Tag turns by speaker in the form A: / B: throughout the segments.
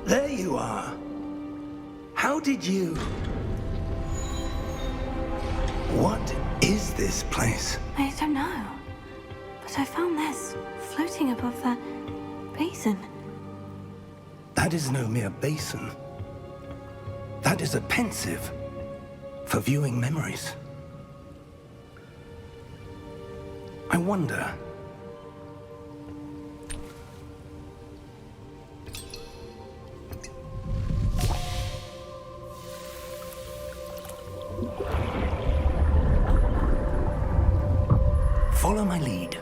A: There you are. How did you... What is this place?
B: I don't know. But I found this floating above that basin.
A: That is no mere basin. That is a pensieve for viewing memories. I wonder... Follow my lead.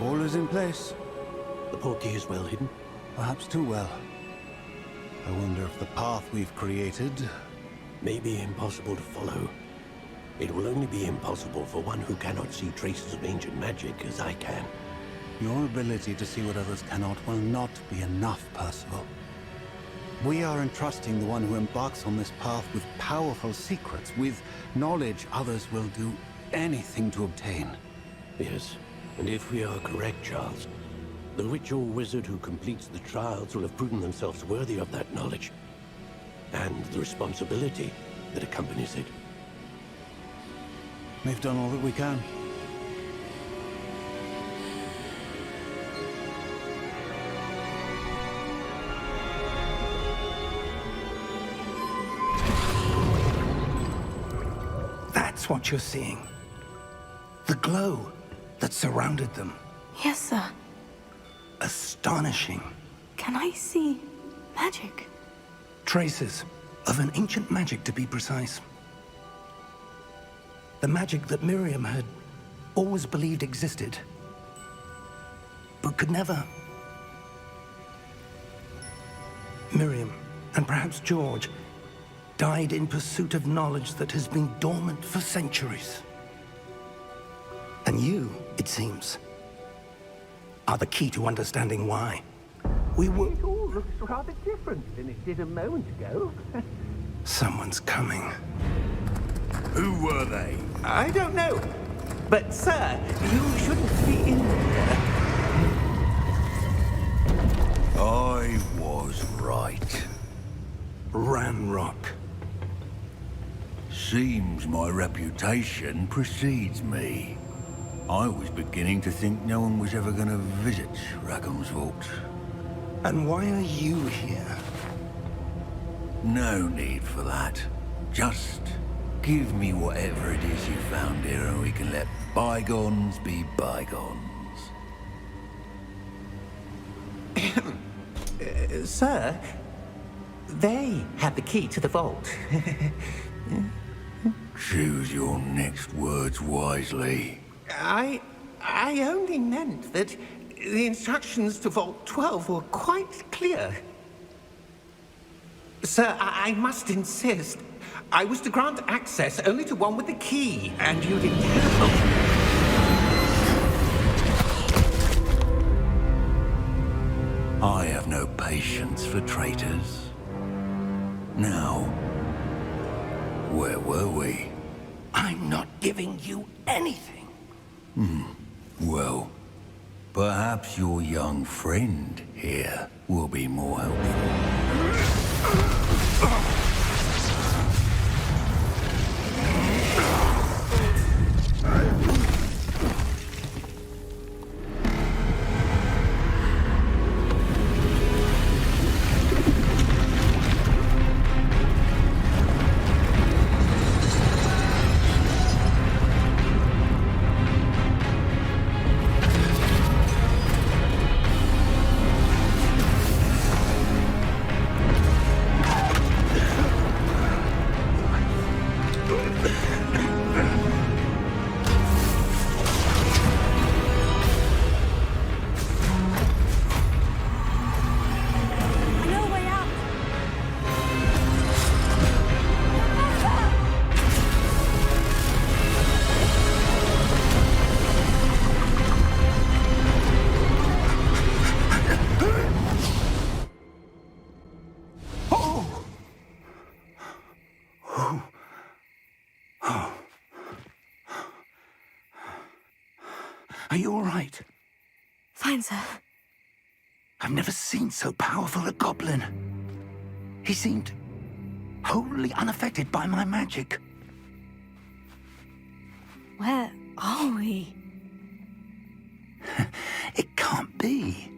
C: All is in place.
D: The portkey is well hidden.
C: Perhaps too well. I wonder if the path we've created...
D: May be impossible to follow. It will only be impossible for one who cannot see traces of ancient magic as I can.
C: Your ability to see what others cannot will not be enough, Percival. We are entrusting the one who embarks on this path with powerful secrets, with knowledge others will do anything to obtain.
D: Yes, and if we are correct, Charles, the witch or wizard who completes the trials will have proven themselves worthy of that knowledge, and the responsibility that accompanies it.
C: We've done all that we can.
A: That's what you're seeing. The glow that surrounded them.
B: Yes, sir.
A: Astonishing.
B: Can I see magic?
A: Traces of an ancient magic, to be precise. The magic that Miriam had always believed existed, but could never. Miriam, and perhaps George, died in pursuit of knowledge that has been dormant for centuries. And you, it seems, are the key to understanding why. We were...
E: It all looks rather different than it did a moment ago.
A: Someone's coming.
F: Who were they?
E: I don't know. But, sir, you shouldn't be in here.
F: I was right.
A: Ranrock.
F: Seems my reputation precedes me. I was beginning to think no one was ever going to visit Rackham's vault.
A: And why are you here?
F: No need for that. Just give me whatever it is you found here and we can let bygones be bygones.
E: Sir, they had the key to the vault.
F: Choose your next words wisely.
E: I only meant that the instructions to Vault 12 were quite clear. Sir, I must insist. I was to grant access only to one with the key, and you didn't have...
F: I have no patience for traitors. Now, where were we?
A: I'm not giving you anything.
F: Well, perhaps your young friend here will be more helpful.
A: Are you all right?
B: Fine, sir.
A: I've never seen so powerful a goblin. He seemed wholly unaffected by my magic.
B: Where are we?
A: It can't be.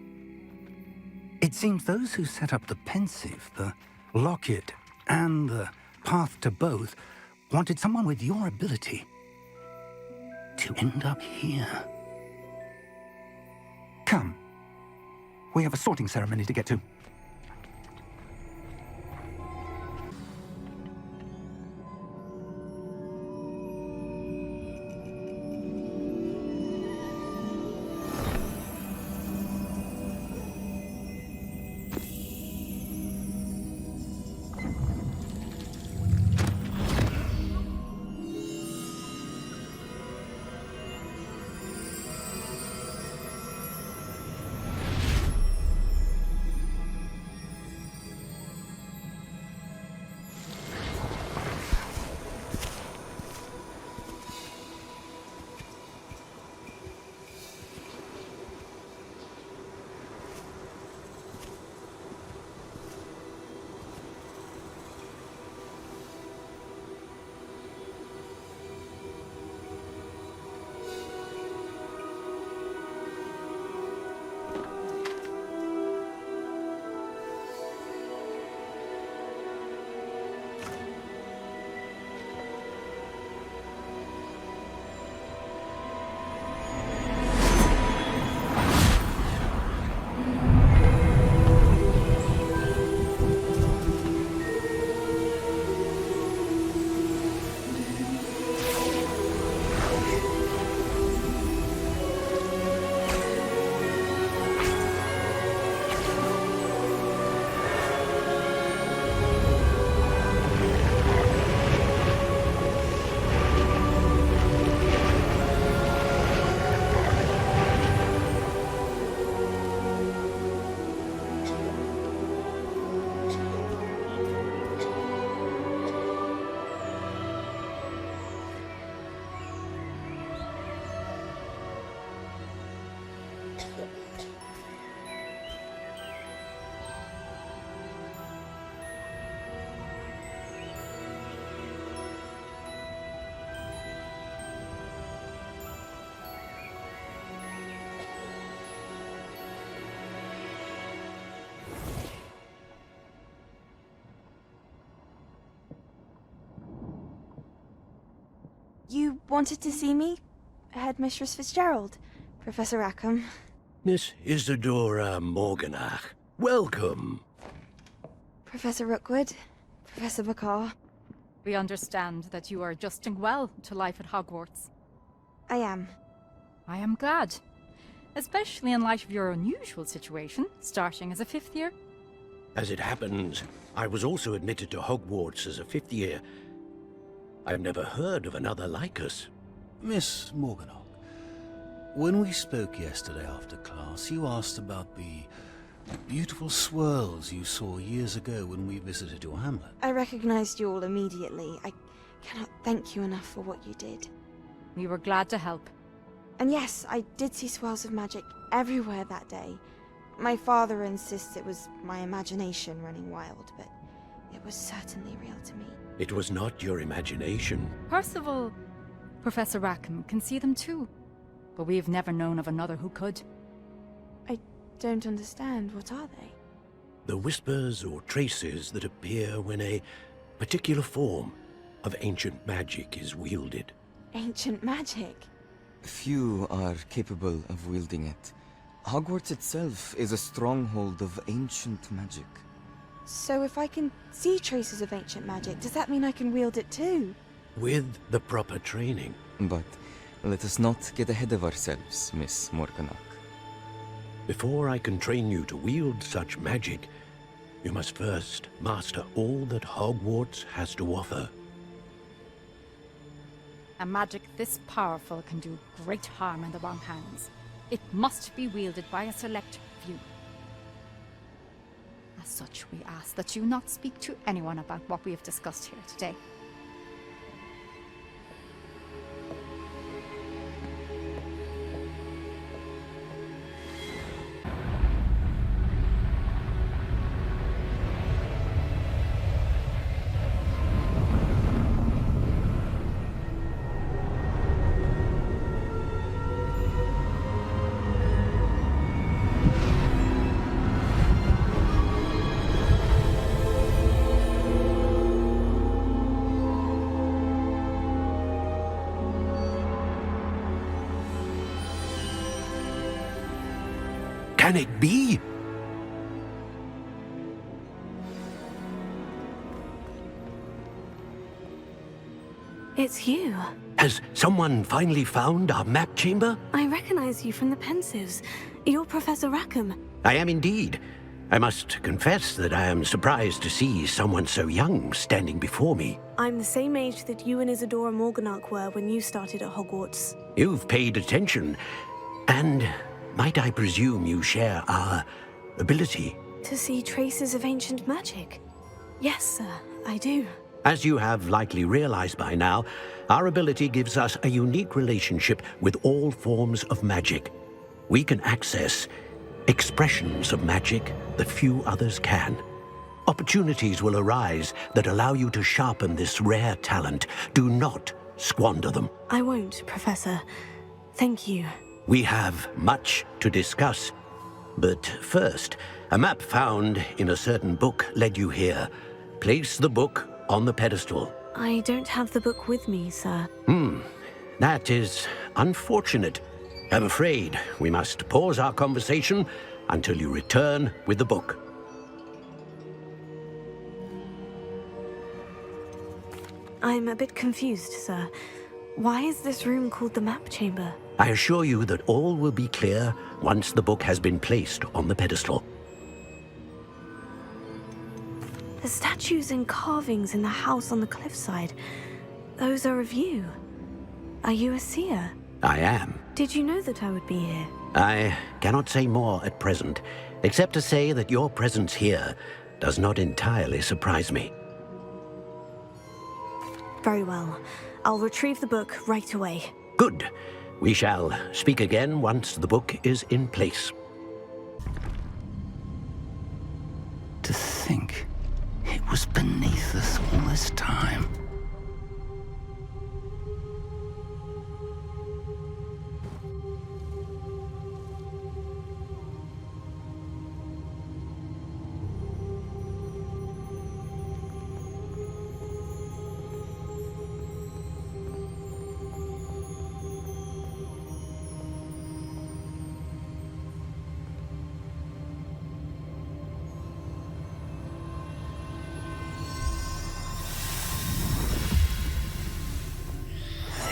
A: It seems those who set up the Pensieve, the locket, and the path to both wanted someone with your ability to end up here. Come. We have a sorting ceremony to get to.
G: You wanted to see me? Headmistress Fitzgerald? Professor Rackham?
D: Miss Isidora Morganach, welcome.
G: Professor Rookwood? Professor Bakar?
H: We understand that you are adjusting well to life at Hogwarts.
G: I am.
H: I am glad. Especially in light of your unusual situation, starting as a 5th year.
D: As it happens, I was also admitted to Hogwarts as a 5th year. I've never heard of another like us.
C: Miss Morganach, when we spoke yesterday after class, you asked about the beautiful swirls you saw years ago when we visited your hamlet.
G: I recognized you all immediately. I cannot thank you enough for what you did.
H: We were glad to help.
G: And yes, I did see swirls of magic everywhere that day. My father insists it was my imagination running wild, but it was certainly real to me.
D: It was not your imagination.
H: Percival, Professor Rackham can see them too. But we've never known of another who could.
G: I don't understand. What are they?
D: The whispers or traces that appear when a particular form of ancient magic is wielded.
G: Ancient magic?
I: Few are capable of wielding it. Hogwarts itself is a stronghold of ancient magic.
G: So if I can see traces of ancient magic, does that mean I can wield it too?
D: With the proper training.
I: But let us not get ahead of ourselves, Miss Morganach.
D: Before I can train you to wield such magic, you must first master all that Hogwarts has to offer.
H: A magic this powerful can do great harm in the wrong hands. It must be wielded by a select few. As such, we ask that you not speak to anyone about what we have discussed here today.
D: can it be?
B: It's you.
D: Has someone finally found our map chamber?
B: I recognize you from the Pensives. You're Professor Rackham.
D: I am indeed. I must confess that I am surprised to see someone so young standing before me.
B: I'm the same age that you and Isidora Morganach were when you started at Hogwarts.
D: You've paid attention, and might I presume you share our ability?
B: To see traces of ancient magic? Yes, sir, I do.
D: As you have likely realized by now, our ability gives us a unique relationship with all forms of magic. We can access expressions of magic that few others can. Opportunities will arise that allow you to sharpen this rare talent. Do not squander them.
B: I won't, Professor. Thank you.
D: We have much to discuss. But first, a map found in a certain book led you here. Place the book on the pedestal.
B: I don't have the book with me, sir.
D: That is unfortunate. I'm afraid we must pause our conversation until you return with the book.
B: I'm a bit confused, sir. Why is this room called the map chamber?
D: I assure you that all will be clear once the book has been placed on the pedestal.
B: The statues and carvings in the house on the cliffside, those are of you. Are you a seer?
D: I am.
B: Did you know that I would be here?
D: I cannot say more at present, except to say that your presence here does not entirely surprise me.
B: Very well. I'll retrieve the book right away.
D: Good. We shall speak again once the book is in place.
A: To think it was beneath us all this time.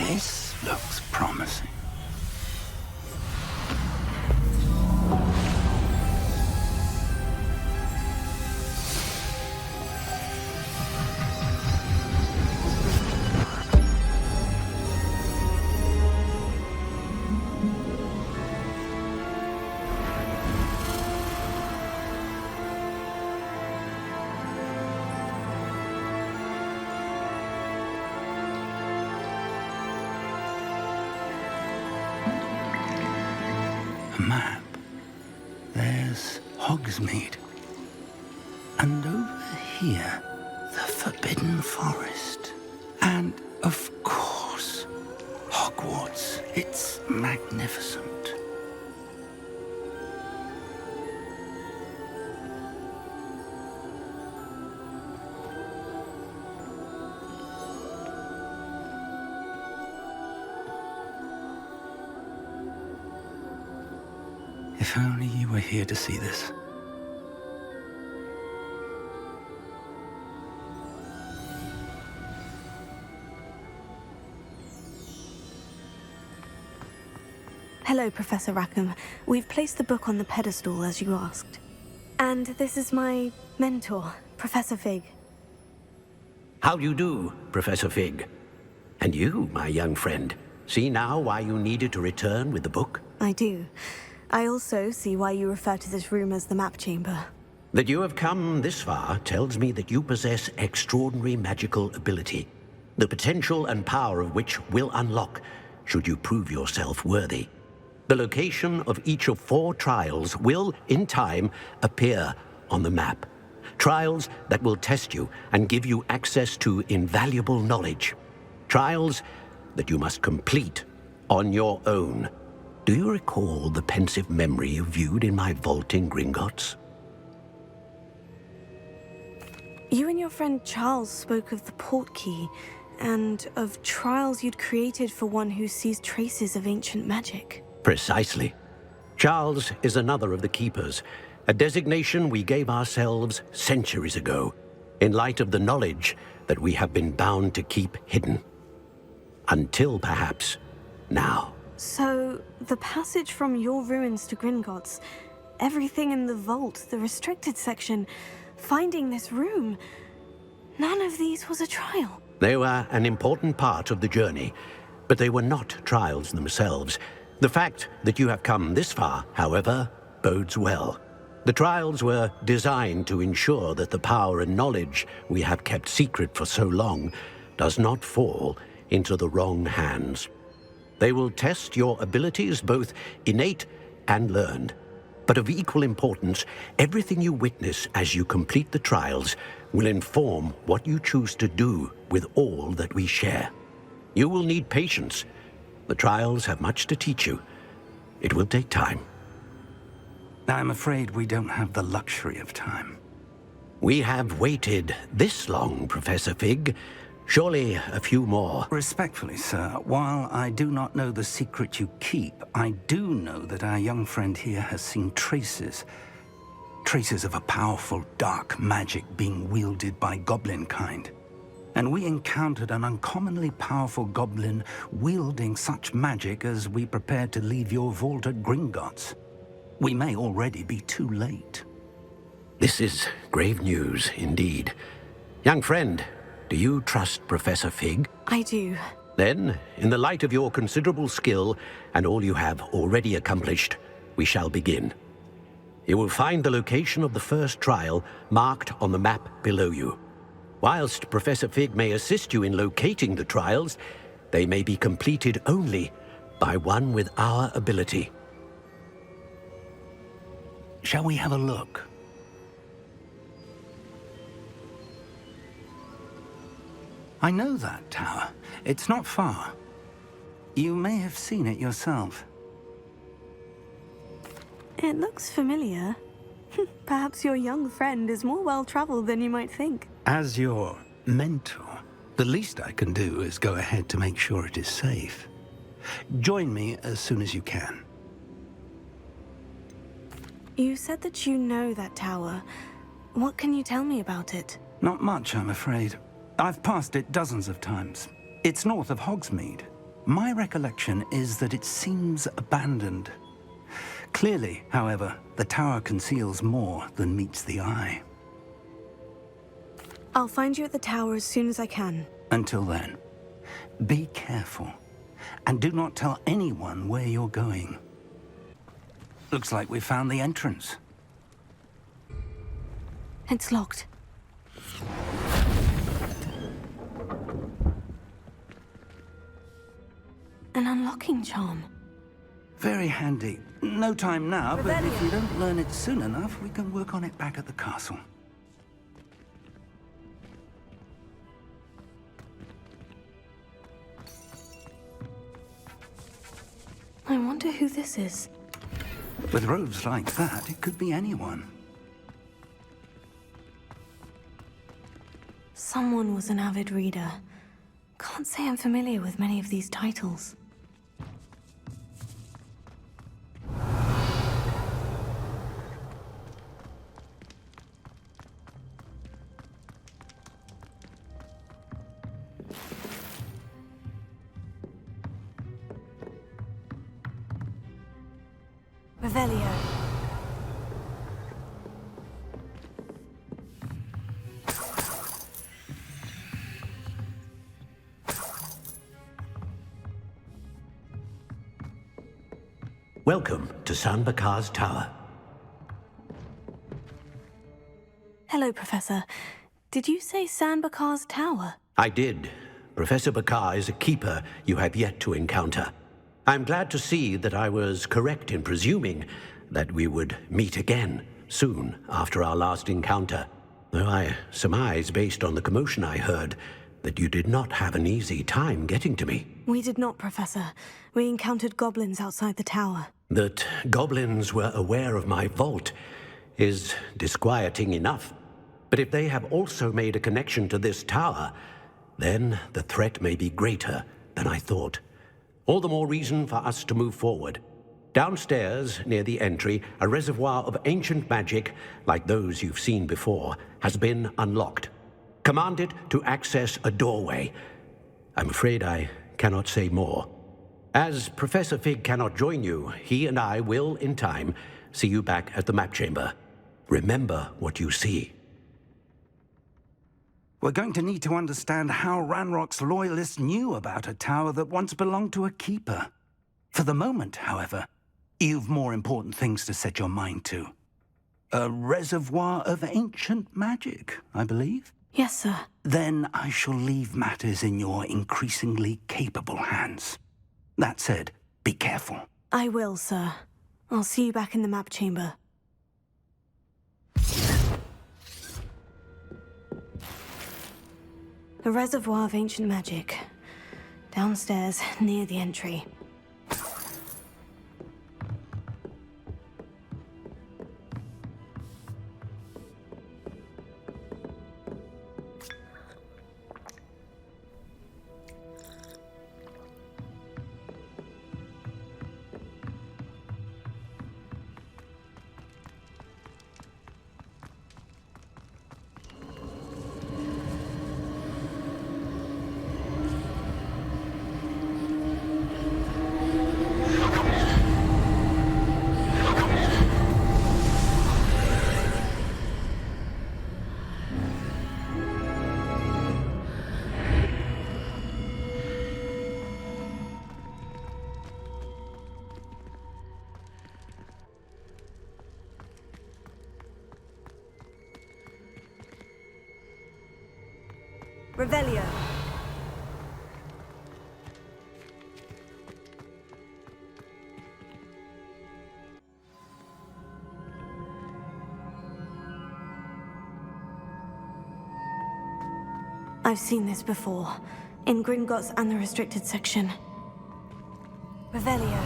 A: This looks promising. A map. There's Hogsmeade. And over here, the Forbidden Forest. And, of course, Hogwarts. It's magnificent. If only you were here to see this.
B: Hello, Professor Rackham. We've placed the book on the pedestal, as you asked. And this is my mentor, Professor Fig.
D: How do you do, Professor Fig? And you, my young friend, see now why you needed to return with the book?
B: I do. I also see why you refer to this room as the map chamber.
D: That you have come this far tells me that you possess extraordinary magical ability, the potential and power of which will unlock should you prove yourself worthy. The location of each of 4 trials will, in time, appear on the map. Trials that will test you and give you access to invaluable knowledge. Trials that you must complete on your own. Do you recall the pensive memory you viewed in my vault in Gringotts?
B: You and your friend Charles spoke of the portkey, and of trials you'd created for one who sees traces of ancient magic.
D: Precisely. Charles is another of the Keepers, a designation we gave ourselves centuries ago, in light of the knowledge that we have been bound to keep hidden. Until, perhaps, now.
B: So, the passage from your ruins to Gringotts, everything in the vault, the restricted section, finding this room, none of these was a trial.
D: They were an important part of the journey, but they were not trials themselves. The fact that you have come this far, however, bodes well. The trials were designed to ensure that the power and knowledge we have kept secret for so long does not fall into the wrong hands. They will test your abilities, both innate and learned. But of equal importance, everything you witness as you complete the trials will inform what you choose to do with all that we share. You will need patience. The trials have much to teach you. It will take time.
A: I'm afraid we don't have the luxury of time.
D: We have waited this long, Professor Fig. Surely a few more.
A: Respectfully, sir, while I do not know the secret you keep, I do know that our young friend here has seen traces of a powerful dark magic being wielded by goblin kind. And we encountered an uncommonly powerful goblin wielding such magic as we prepared to leave your vault at Gringotts. We may already be too late.
D: This is grave news indeed. Young friend, do you trust Professor Fig?
B: I do.
D: Then, in the light of your considerable skill and all you have already accomplished, we shall begin. You will find the location of the first trial marked on the map below you. Whilst Professor Fig may assist you in locating the trials, they may be completed only by one with our ability.
A: Shall we have a look? I know that tower. It's not far. You may have seen it yourself.
B: It looks familiar. Perhaps your young friend is more well-traveled than you might think.
A: As your mentor, the least I can do is go ahead to make sure it is safe. Join me as soon as you can.
B: You said that you know that tower. What can you tell me about it?
A: Not much, I'm afraid. I've passed it dozens of times. It's north of Hogsmeade. My recollection is that it seems abandoned. Clearly, however, the tower conceals more than meets the eye.
B: I'll find you at the tower as soon as I can.
A: Until then, be careful, and do not tell anyone where you're going. Looks like we found the entrance.
B: It's locked. An unlocking charm.
A: Very handy. No time now, but if you don't learn it soon enough, we can work on it back at the castle.
B: I wonder who this is.
A: With robes like that, it could be anyone.
B: Someone was an avid reader. Can't say I'm familiar with many of these titles. Revelio.
D: Welcome to San Bakar's tower.
B: Hello, Professor. Did you say San Bakar's tower?
D: I did. Professor Bakar is a keeper you have yet to encounter. I'm glad to see that I was correct in presuming that we would meet again soon after our last encounter, though I surmise, based on the commotion I heard, that you did not have an easy time getting to me.
B: We did not, Professor. We encountered goblins outside the tower.
D: That goblins were aware of my vault is disquieting enough. But if they have also made a connection to this tower, then the threat may be greater than I thought. All the more reason for us to move forward. Downstairs, near the entry, a reservoir of ancient magic, like those you've seen before, has been unlocked. Command it to access a doorway. I'm afraid I cannot say more. As Professor Fig cannot join you, he and I will, in time, see you back at the map chamber. Remember what you see.
A: We're going to need to understand how Ranrock's loyalists knew about a tower that once belonged to a keeper. For the moment, however, you've more important things to set your mind to. A reservoir of ancient magic, I believe?
B: Yes, sir.
A: Then I shall leave matters in your increasingly capable hands. That said, be careful.
B: I will, sir. I'll see you back in the map chamber. A reservoir of ancient magic. Downstairs, near the entry. Revelio. I've seen this before, in Gringotts and the restricted section. Revelio.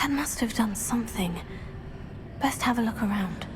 B: Must have done something. Best have a look around.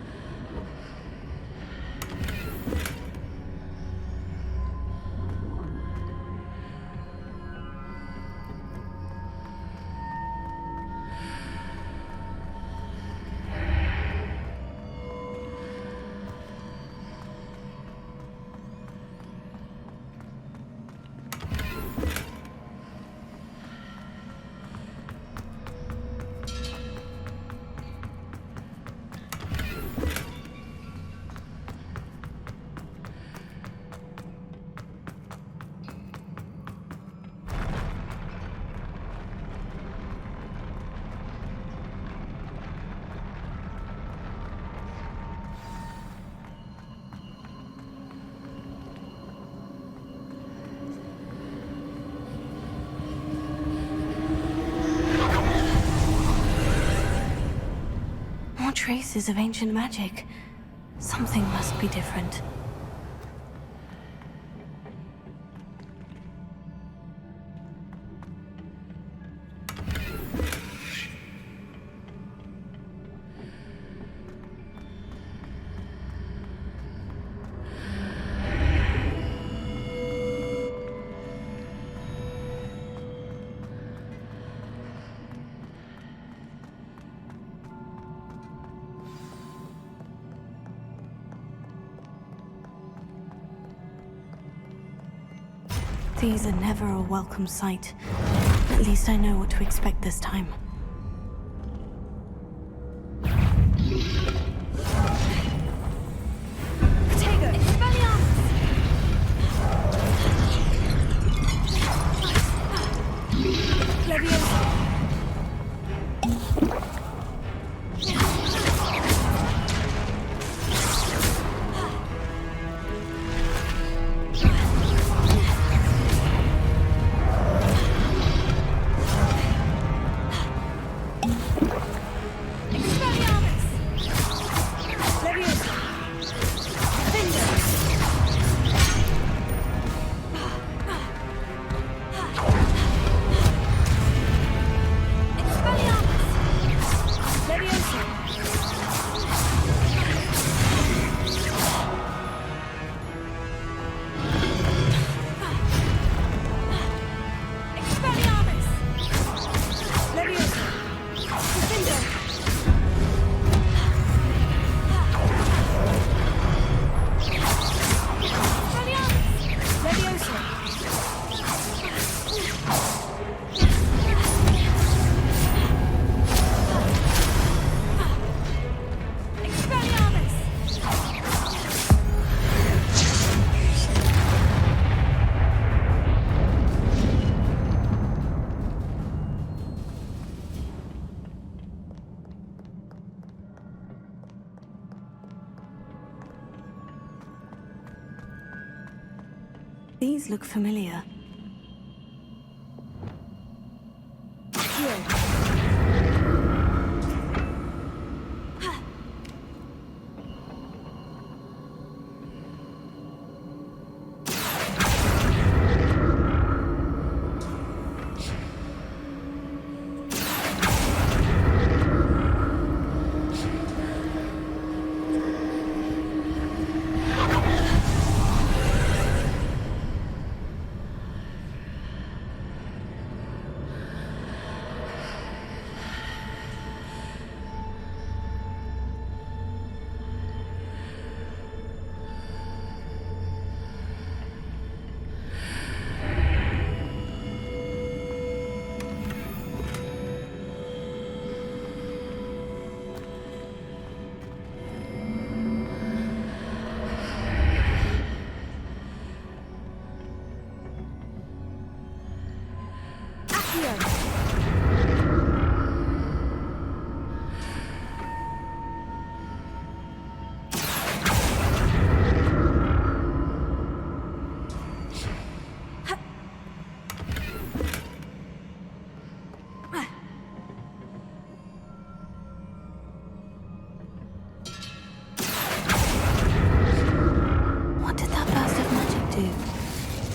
B: Traces of ancient magic. Something must be different. These are never a welcome sight. At least I know what to expect this time. These look familiar.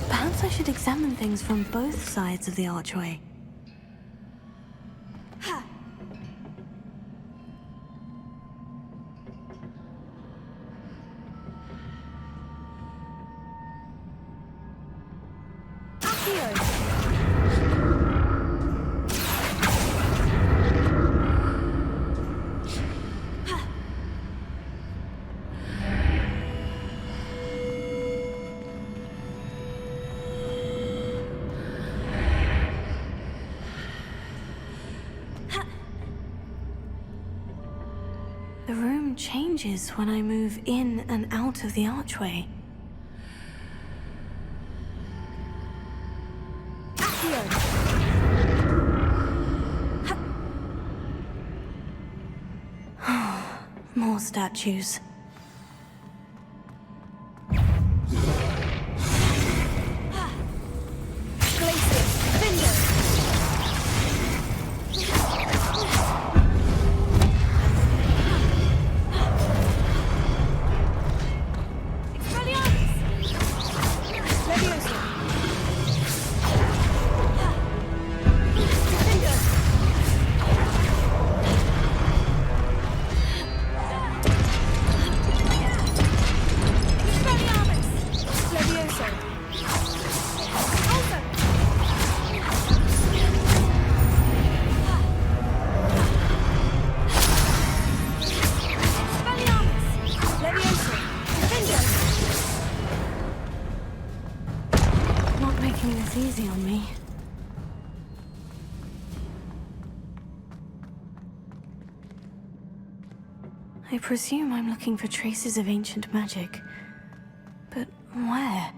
B: Perhaps I should examine things from both sides of the archway. The room changes when I move in and out of the archway. More statues. Easy on me. I presume I'm looking for traces of ancient magic. But where?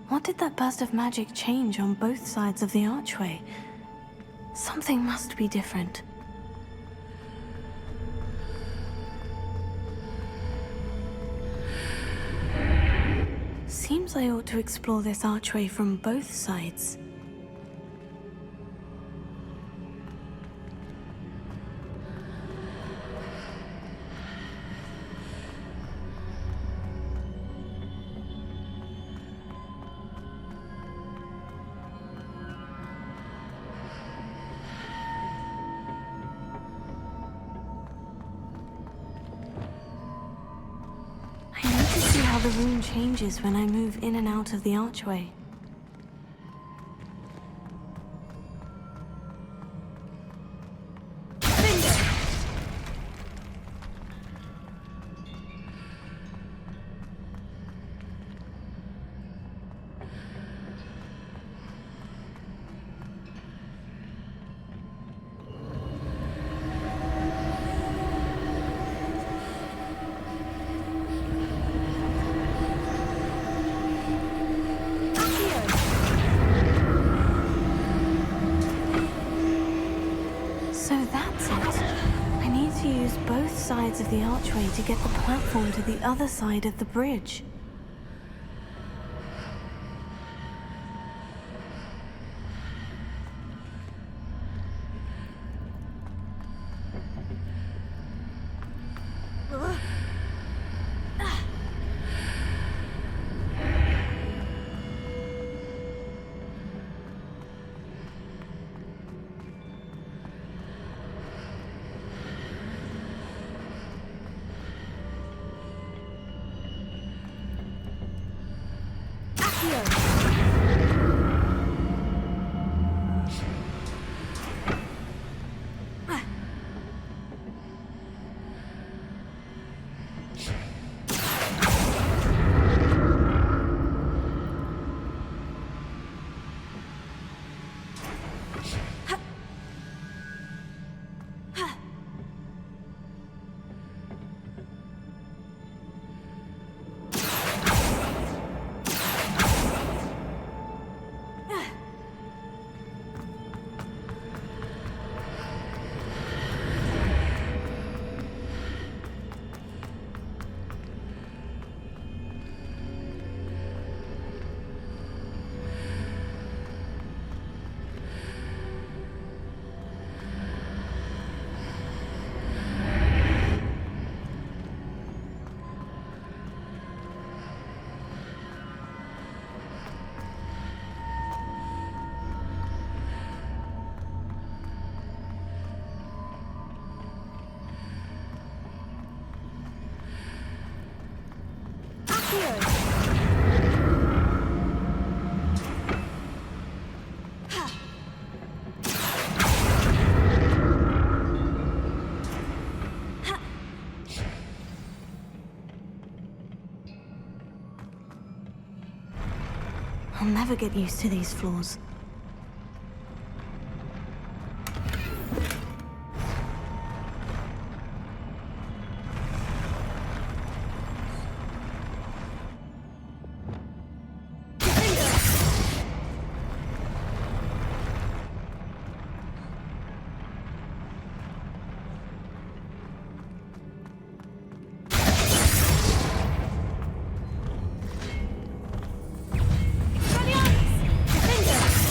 B: What did that burst of magic change on both sides of the archway? Something must be different. Seems I ought to explore this archway from both sides. How the room changes when I move in and out of the archway. So that's it. I need to use both sides of the archway to get the platform to the other side of the bridge. I'll never get used to these floors. Defender!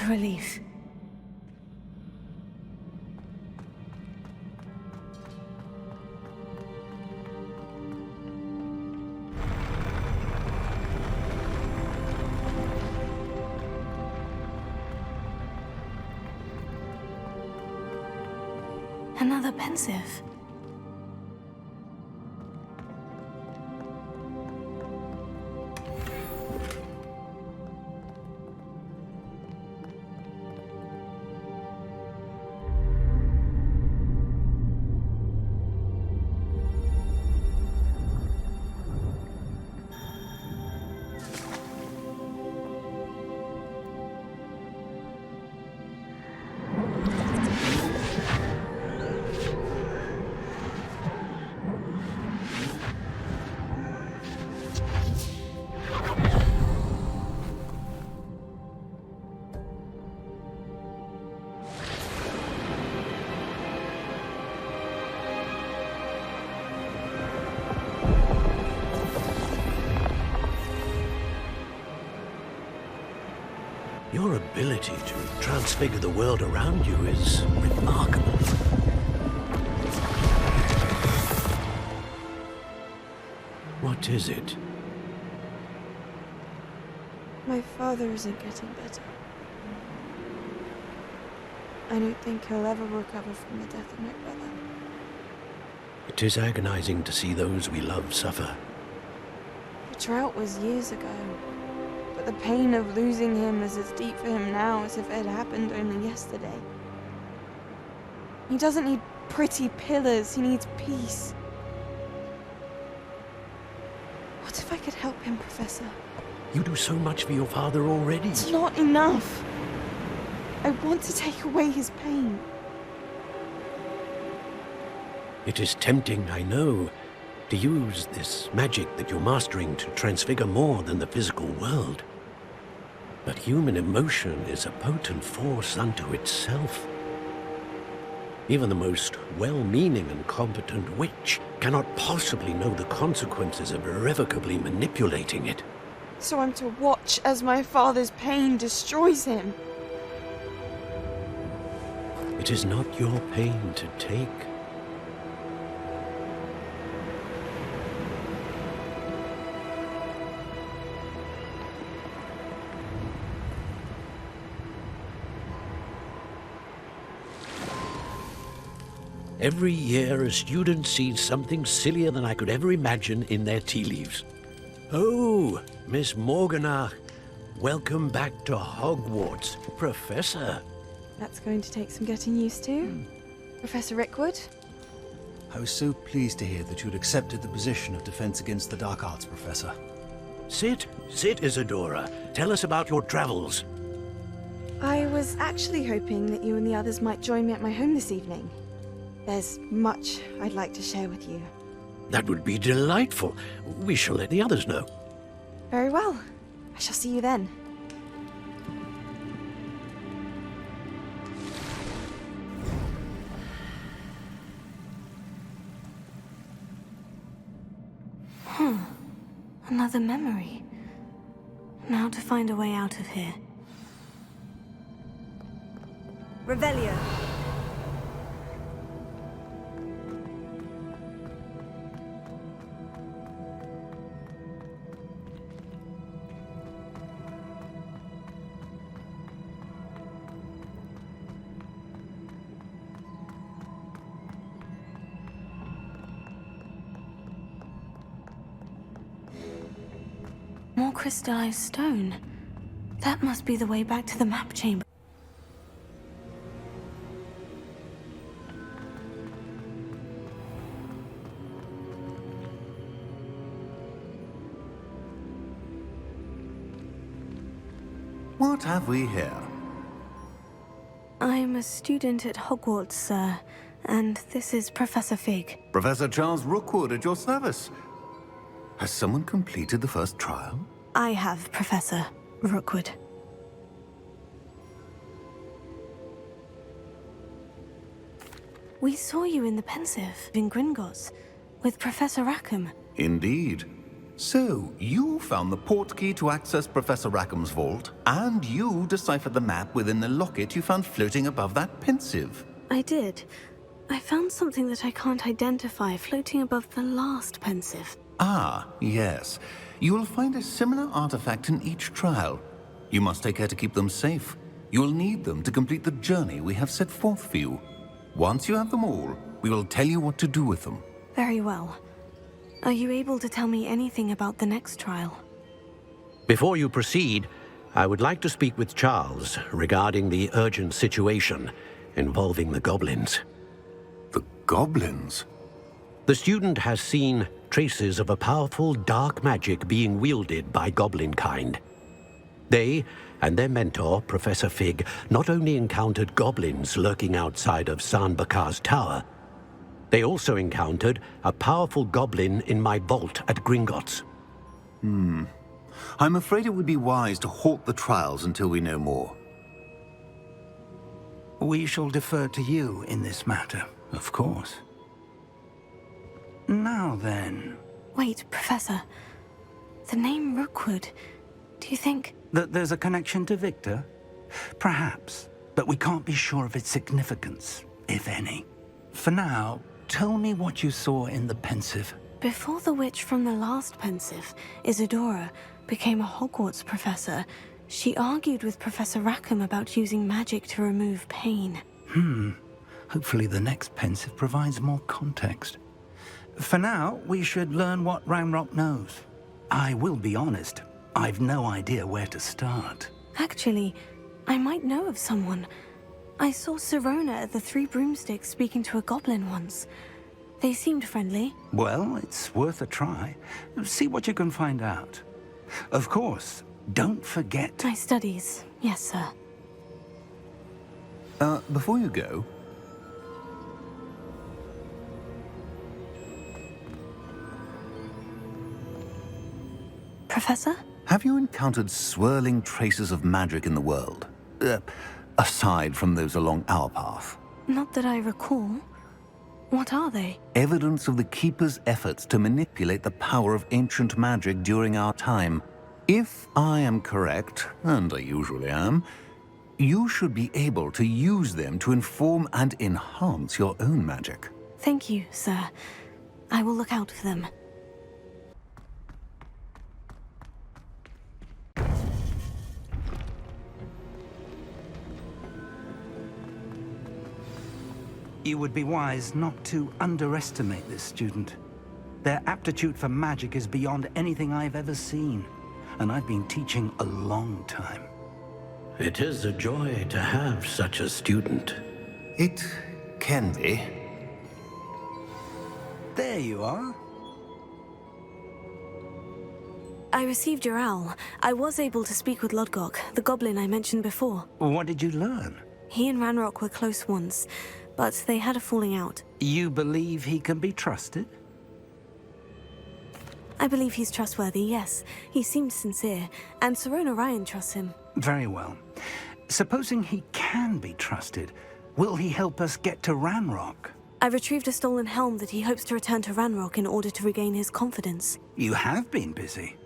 B: a relief. Another Pensieve.
D: Your ability to transfigure the world around you is remarkable. What is it?
G: My father isn't getting better. I don't think he'll ever recover from the death of my brother.
D: It is agonizing to see those we love suffer.
G: The drought was years ago, but the pain of losing him is as deep for him now as if it had happened only yesterday. He doesn't need pretty pillars, he needs peace. What if I could help him, Professor?
D: You do so much for your father already.
G: It's not enough. I want to take away his pain.
D: It is tempting, I know, to use this magic that you're mastering to transfigure more than the physical world. But human emotion is a potent force unto itself. Even the most well-meaning and competent witch cannot possibly know the consequences of irrevocably manipulating it.
G: So I'm to watch as my father's pain destroys him.
D: It is not your pain to take. Every year, a student sees something sillier than I could ever imagine in their tea leaves. Oh, Miss Morganach, welcome back to Hogwarts, Professor.
G: That's going to take some getting used to. Professor Rickwood?
C: I was so pleased to hear that you'd accepted the position of Defense Against the Dark Arts, Professor.
D: Sit, Isidora. Tell us about your travels.
G: I was actually hoping that you and the others might join me at my home this evening. There's much I'd like to share with you.
D: That would be delightful. We shall let the others know.
G: Very well. I shall see you then.
B: Another memory. Now to find a way out of here. Revelio. More crystallized stone. That must be the way back to the map chamber.
C: What have we here?
B: I'm a student at Hogwarts, sir, and this is Professor Fig.
C: Professor Charles Rookwood at your service. Has someone completed the first trial?
B: I have, Professor Rookwood. We saw you in the Pensieve in Gringotts with Professor Rackham.
C: Indeed. So, you found the portkey to access Professor Rackham's vault, and you deciphered the map within the locket you found floating above that Pensieve.
B: I did. I found something that I can't identify floating above the last Pensieve.
C: Ah, yes. You will find a similar artifact in each trial. You must take care to keep them safe. You will need them to complete the journey we have set forth for you. Once you have them all, we will tell you what to do with them.
B: Very well. Are you able to tell me anything about the next trial?
D: Before you proceed, I would like to speak with Charles regarding the urgent situation involving the goblins.
C: The goblins?
D: The student has seen traces of a powerful dark magic being wielded by goblin kind. They and their mentor, Professor Fig, not only encountered goblins lurking outside of Sanbakar's tower, they also encountered a powerful goblin in my vault at Gringotts.
C: I'm afraid it would be wise to halt the trials until we know more.
A: We shall defer to you in this matter, of course. Now then...
B: Wait, Professor. The name Rookwood. Do you think...
A: That there's a connection to Victor? Perhaps, but we can't be sure of its significance, if any. For now, tell me what you saw in the Pensieve.
B: Before the witch from the last Pensieve, Isidora, became a Hogwarts professor, she argued with Professor Rackham about using magic to remove pain.
A: Hopefully the next Pensieve provides more context. For now, we should learn what Ranrock knows. I will be honest, I've no idea where to start.
B: Actually, I might know of someone. I saw Sirona at the Three Broomsticks speaking to a goblin once. They seemed friendly.
A: Well, it's worth a try. See what you can find out. Of course, don't forget...
B: My studies, yes, sir.
C: Before you go...
B: Professor?
C: Have you encountered swirling traces of magic in the world? Aside from those along our path.
B: Not that I recall. What are they?
C: Evidence of the Keeper's efforts to manipulate the power of ancient magic during our time. If I am correct, and I usually am, you should be able to use them to inform and enhance your own magic.
B: Thank you, sir. I will look out for them.
A: You would be wise not to underestimate this student. Their aptitude for magic is beyond anything I've ever seen, and I've been teaching a long time.
D: It is a joy to have such a student.
C: It can be.
A: There you are.
B: I received your owl. I was able to speak with Lodgok, the goblin I mentioned before.
A: What did you learn?
B: He and Ranrock were close once, but they had a falling out.
A: You believe he can be trusted?
B: I believe he's trustworthy, yes. He seemed sincere, and Sirona Ryan trusts him.
A: Very well. Supposing he can be trusted, will he help us get to Ranrock?
B: I retrieved a stolen helm that he hopes to return to Ranrock in order to regain his confidence.
A: You have been busy.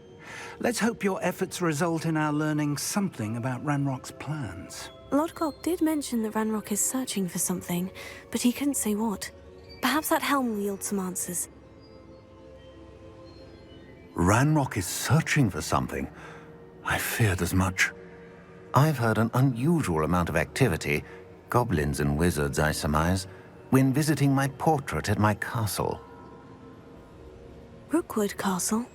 A: Let's hope your efforts result in our learning something about Ranrock's plans.
B: Lodgok did mention that Ranrock is searching for something, but he couldn't say what. Perhaps that helm will yield some answers.
C: Ranrock is searching for something. I feared as much. I've heard an unusual amount of activity, goblins and wizards, I surmise, when visiting my portrait at my castle.
B: Rookwood Castle?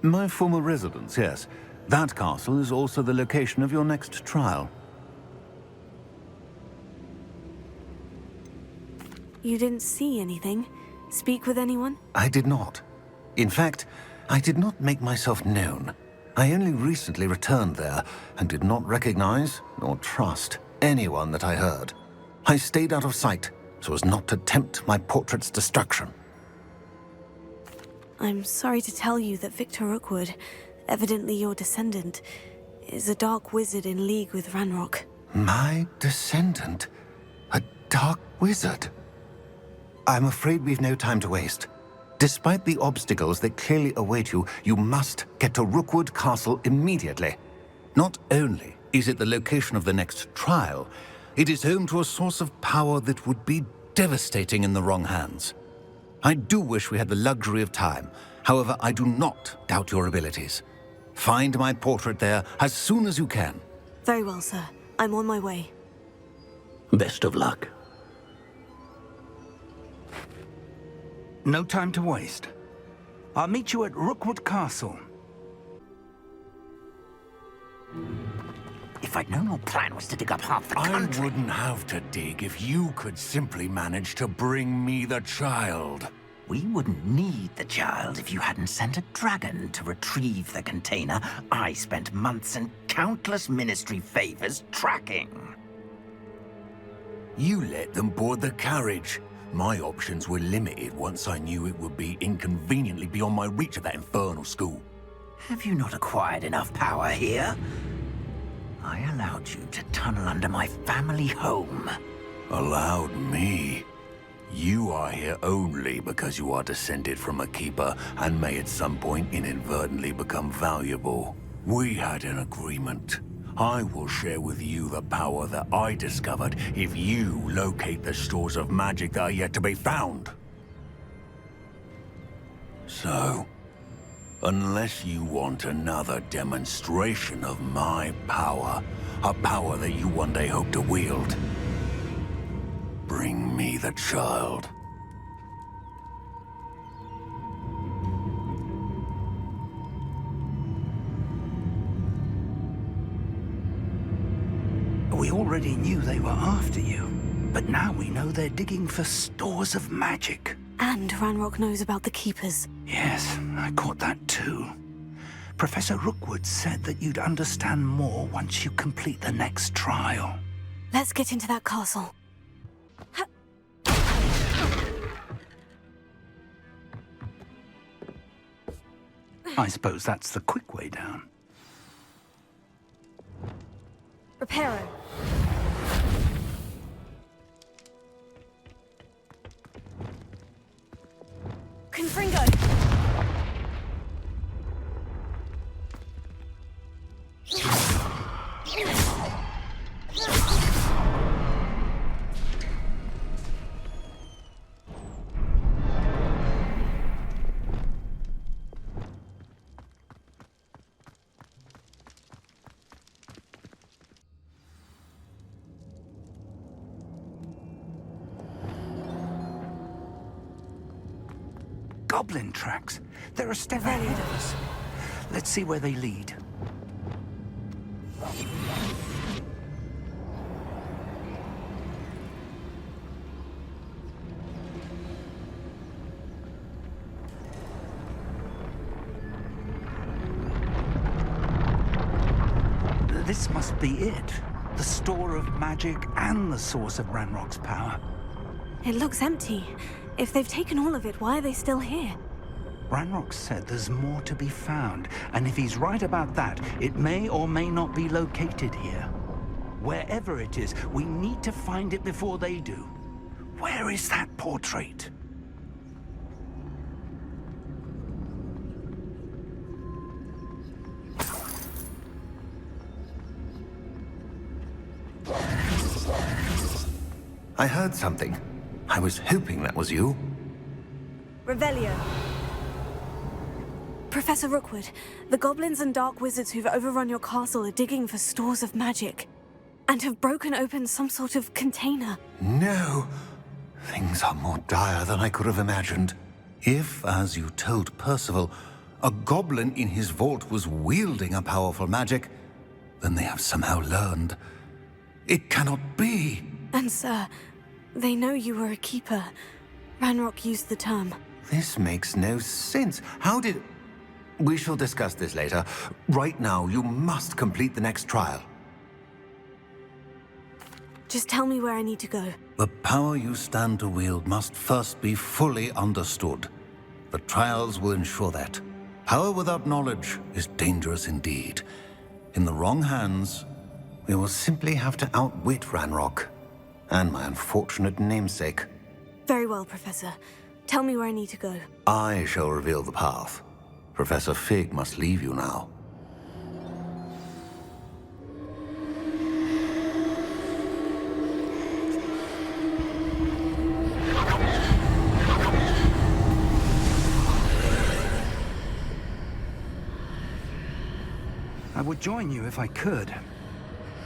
C: My former residence, yes. That castle is also the location of your next trial.
B: You didn't see anything? Speak with anyone?
C: I did not. In fact, I did not make myself known. I only recently returned there and did not recognize nor trust anyone that I heard. I stayed out of sight so as not to tempt my portrait's destruction.
B: I'm sorry to tell you that Victor Rookwood, evidently your descendant, is a dark wizard in league with Ranrock.
C: My descendant? A dark wizard? I'm afraid we've no time to waste. Despite the obstacles that clearly await you, you must get to Rookwood Castle immediately. Not only is it the location of the next trial, it is home to a source of power that would be devastating in the wrong hands. I do wish we had the luxury of time. However, I do not doubt your abilities. Find my portrait there as soon as you can.
B: Very well, sir. I'm on my way.
D: Best of luck.
A: No time to waste. I'll meet you at Rookwood Castle.
J: If I'd known your plan was to dig up half the country...
F: I wouldn't have to dig if you could simply manage to bring me the child.
J: We wouldn't need the child if you hadn't sent a dragon to retrieve the container I spent months and countless ministry favors tracking.
F: You let them board the carriage. My options were limited once I knew it would be inconveniently beyond my reach at that infernal school.
J: Have you not acquired enough power here? I allowed you to tunnel under my family home.
F: Allowed me? You are here only because you are descended from a keeper and may at some point inadvertently become valuable. We had an agreement. I will share with you the power that I discovered if you locate the stores of magic that are yet to be found. So, unless you want another demonstration of my power, a power that you one day hope to wield, bring me the child.
A: We already knew they were after you, but now we know they're digging for stores of magic.
B: And Ranrock knows about the Keepers.
A: Yes, I caught that too. Professor Rookwood said that you'd understand more once you complete the next trial.
B: Let's get into that castle.
A: I suppose that's the quick way down.
B: Reparo. Confringo.
A: Goblin tracks. They're a step ahead of us. Let's see where they lead. This must be it. The store of magic and the source of Ranrock's power.
B: It looks empty. If they've taken all of it, why are they still here?
A: Ranrock said there's more to be found, and if he's right about that, it may or may not be located here. Wherever it is, we need to find it before they do. Where is that portrait?
C: I heard something. I was hoping that was you.
B: Revelio. Professor Rookwood, the goblins and dark wizards who've overrun your castle are digging for stores of magic, and have broken open some sort of container.
C: No. Things are more dire than I could have imagined. If, as you told Percival, a goblin in his vault was wielding a powerful magic, then they have somehow learned. It cannot be.
B: And sir, they know you were a keeper. Ranrock used the term.
C: This makes no sense. How did... We shall discuss this later. Right now, you must complete the next trial.
B: Just tell me where I need to go.
C: The power you stand to wield must first be fully understood. The trials will ensure that. Power without knowledge is dangerous indeed. In the wrong hands, we will simply have to outwit Ranrock and my unfortunate namesake.
B: Very well, Professor. Tell me where I need to go.
F: I shall reveal the path. Professor Fig must leave you now.
A: I would join you if I could.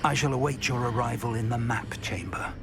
A: I shall await your arrival in the map chamber.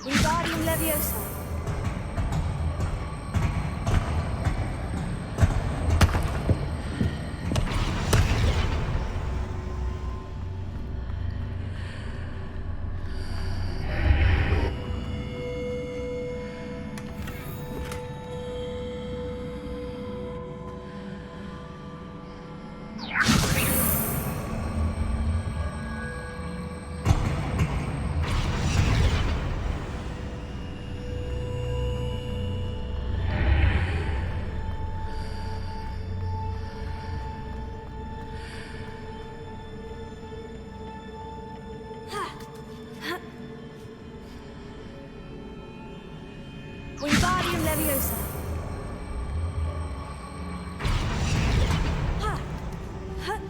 B: Wingardium Leviosa. Wingardium Leviosa. Ha! Ha!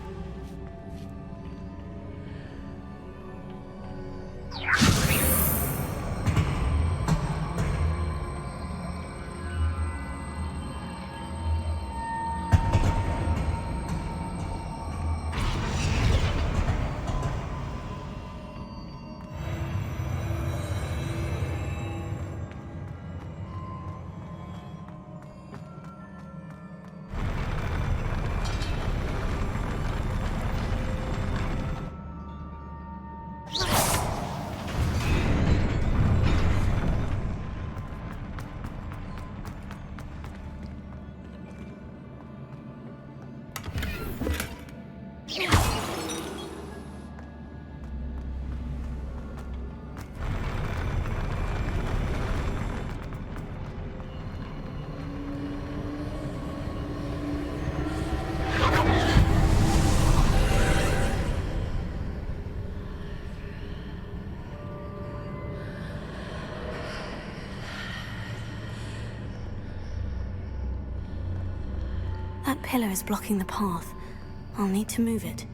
B: That pillar is blocking the path. I'll need to move it.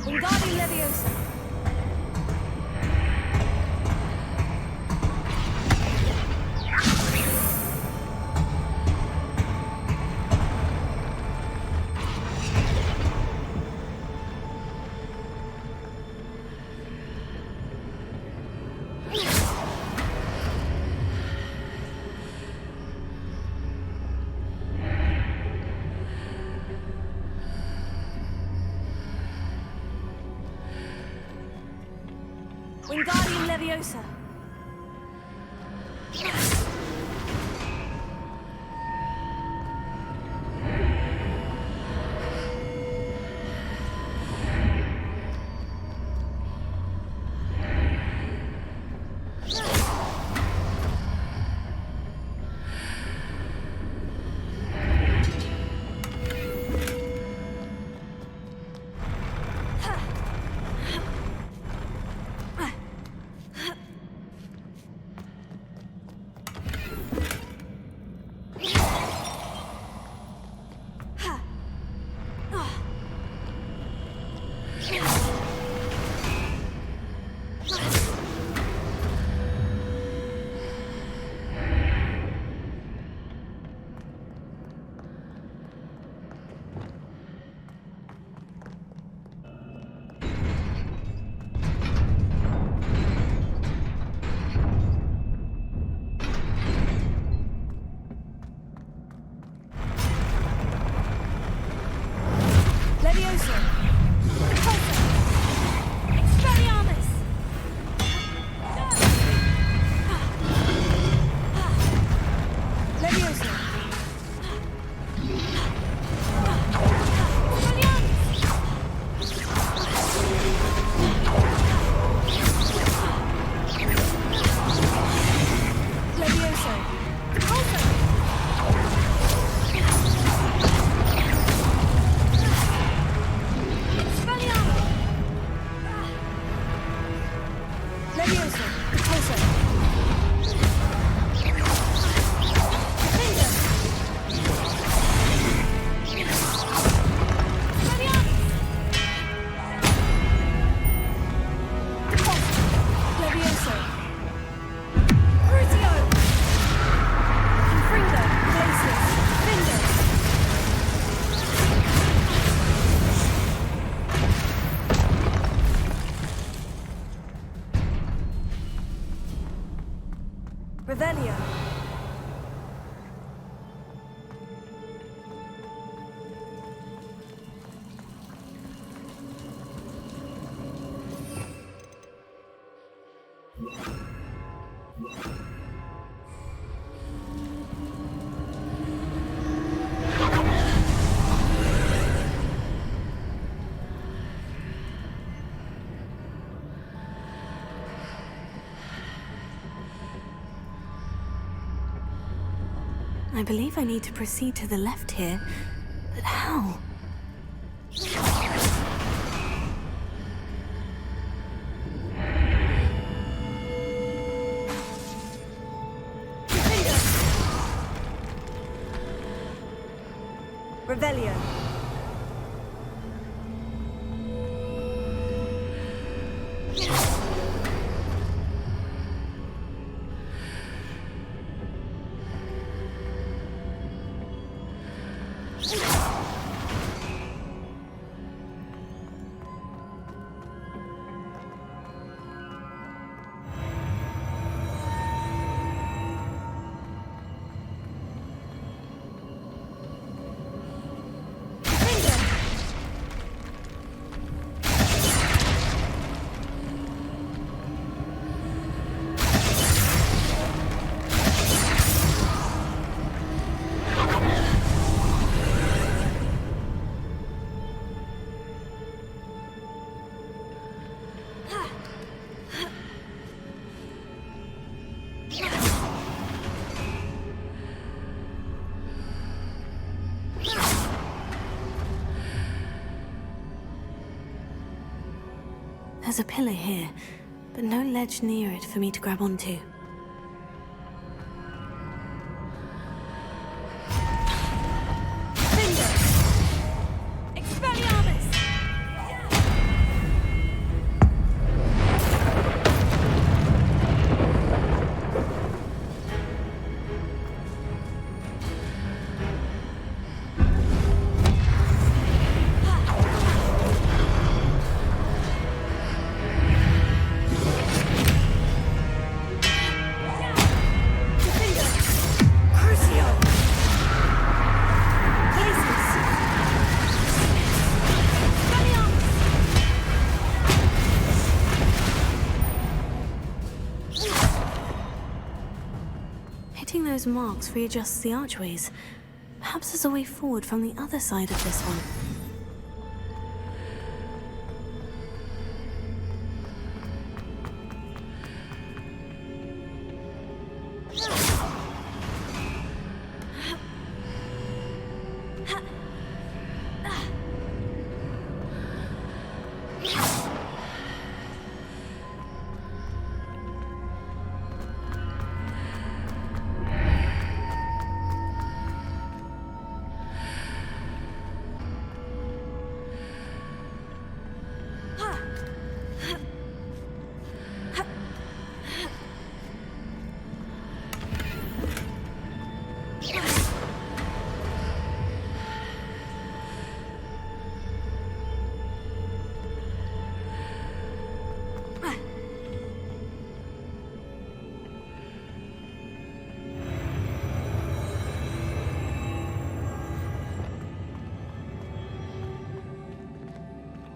B: Wingardium Leviosa. Wingardium Leviosa. Revelio. I believe I need to proceed to the left here, but how? Revelio. There's a pillar here, but no ledge near it for me to grab onto. Those marks readjusts the archways. Perhaps there's a way forward from the other side of this one.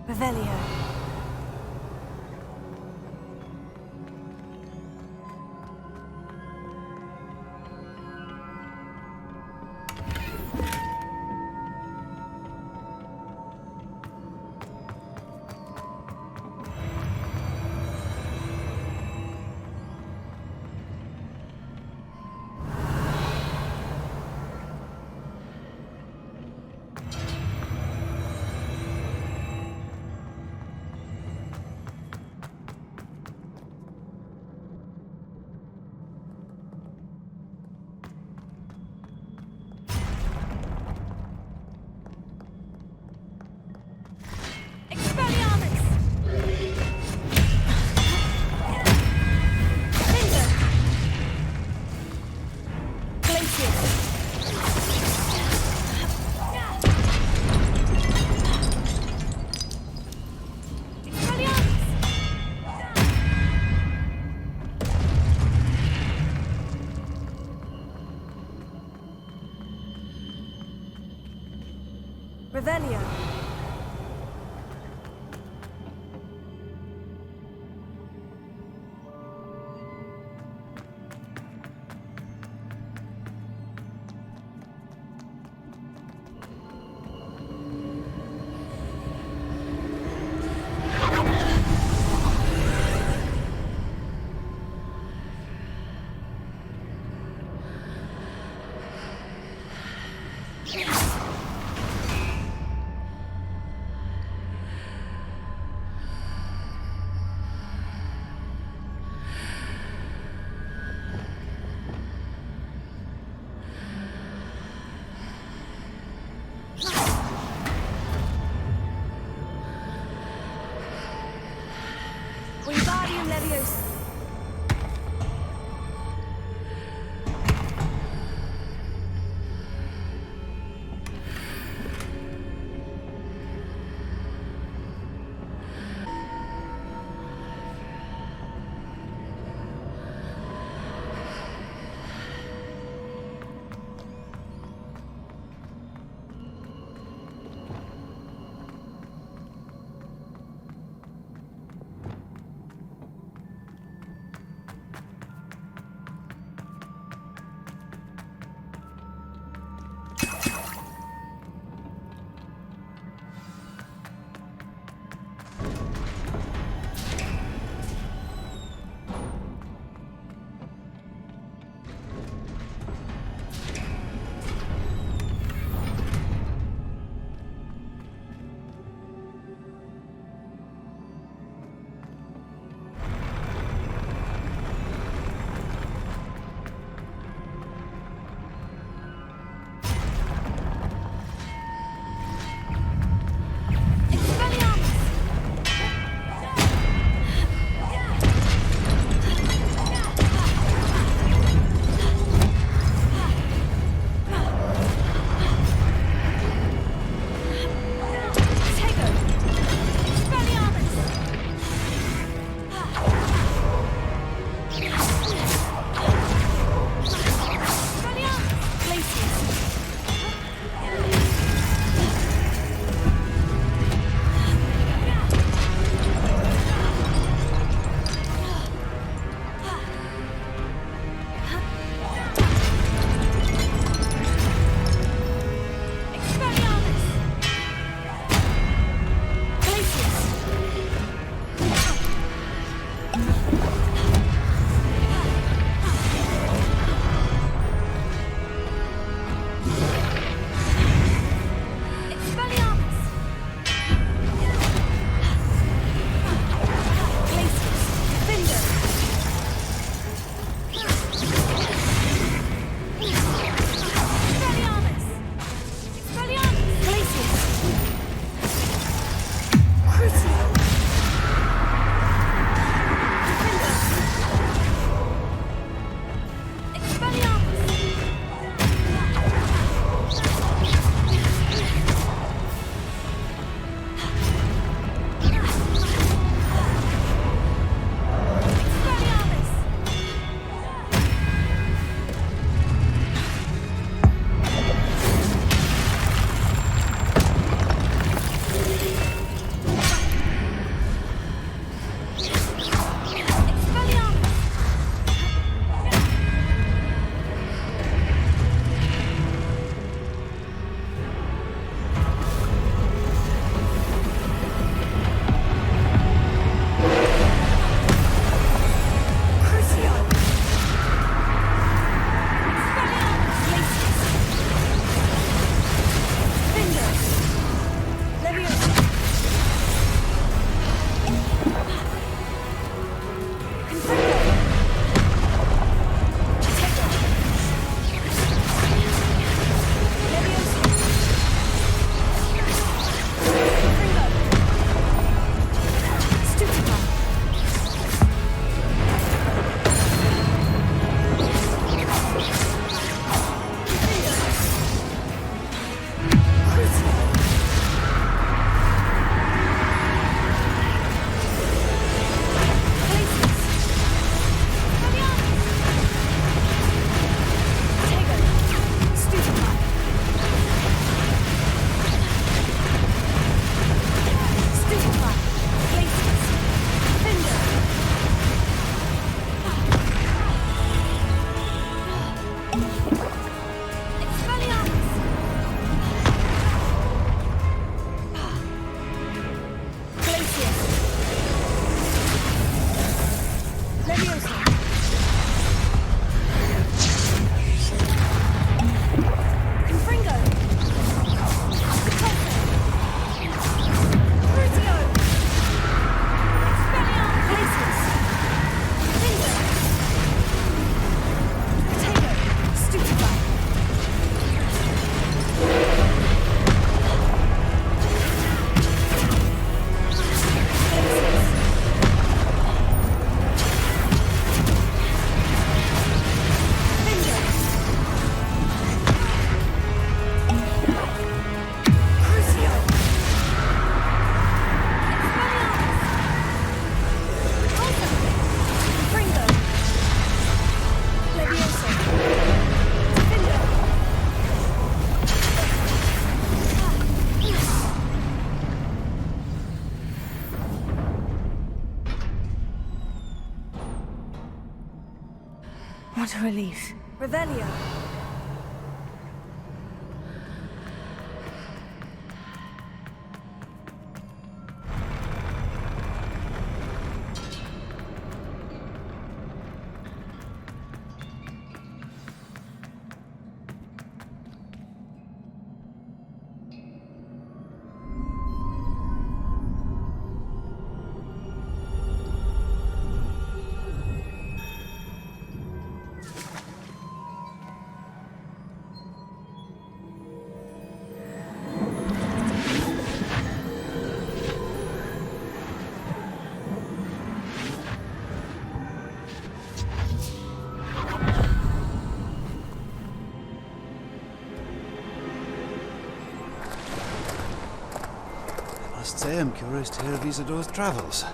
B: Revelio. Revelio. What a relief. Revelio.
C: I must say I'm curious to hear of Isidora's travels.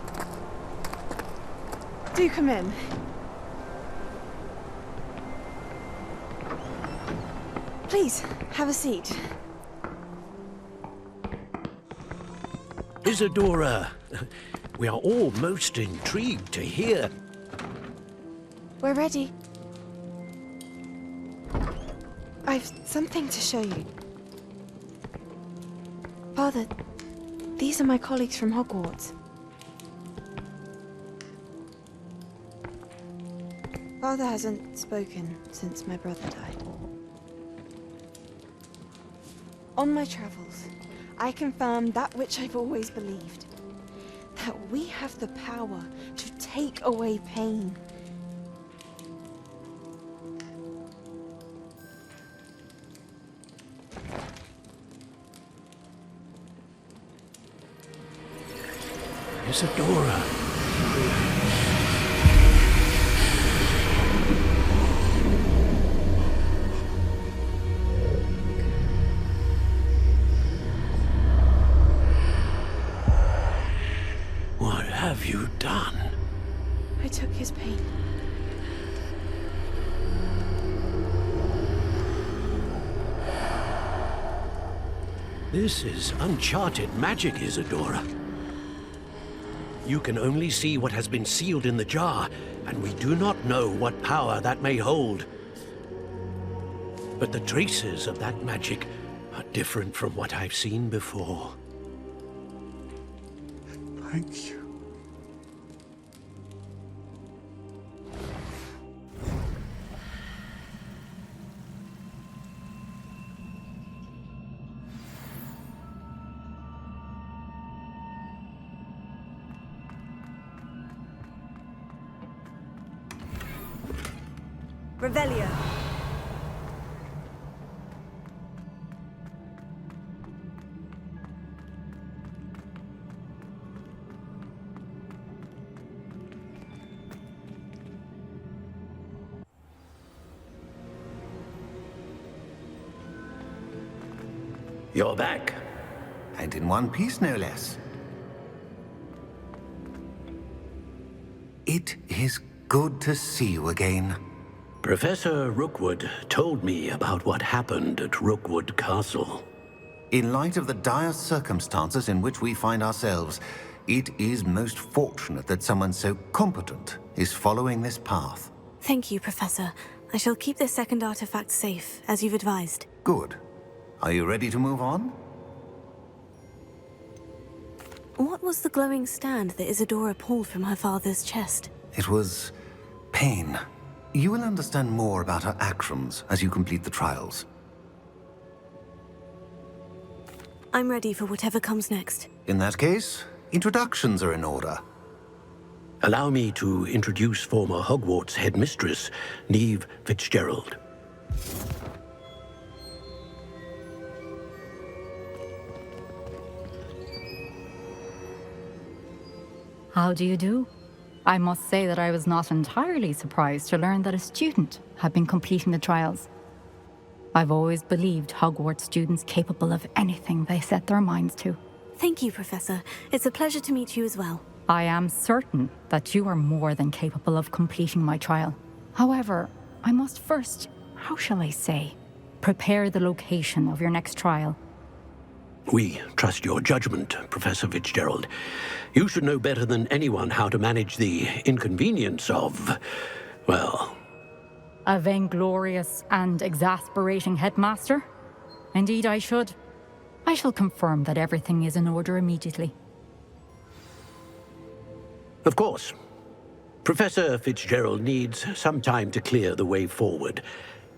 G: Do come in. Please, have a seat.
D: Isidora, we are all most intrigued to hear.
G: We're ready. I've something to show you. Father, these are my colleagues from Hogwarts. Father hasn't spoken since my brother died. On my travels, I confirmed that which I've always believed. That we have the power to take away pain.
D: Isidora. What have you done?
G: I took his pain.
D: This is uncharted magic, Isidora. You can only see what has been sealed in the jar, and we do not know what power that may hold. But the traces of that magic are different from what I've seen before.
C: Thank you.
B: Revelio.
J: You're back. And in one piece, no less. It is good to see you again.
D: Professor Rookwood told me about what happened at Rookwood Castle.
J: In light of the dire circumstances in which we find ourselves, it is most fortunate that someone so competent is following this path.
B: Thank you, Professor. I shall keep this second artifact safe, as you've advised.
J: Good. Are you ready to move on?
B: What was the glowing stand that Isidora pulled from her father's chest?
J: It was pain. You will understand more about her actions as you complete the trials.
B: I'm ready for whatever comes next.
J: In that case, introductions are in order.
D: Allow me to introduce former Hogwarts headmistress, Neve Fitzgerald.
H: How do you do? I must say that I was not entirely surprised to learn that a student had been completing the trials. I've always believed Hogwarts students capable of anything they set their minds to.
B: Thank you, Professor. It's a pleasure to meet you as well.
H: I am certain that you are more than capable of completing my trial. However, I must first, how shall I say, prepare the location of your next trial.
D: We trust your judgment, Professor Fitzgerald. You should know better than anyone how to manage the inconvenience of, well,
H: A vainglorious and exasperating headmaster? Indeed I should. I shall confirm that everything is in order immediately.
D: Of course. Professor Fitzgerald needs some time to clear the way forward.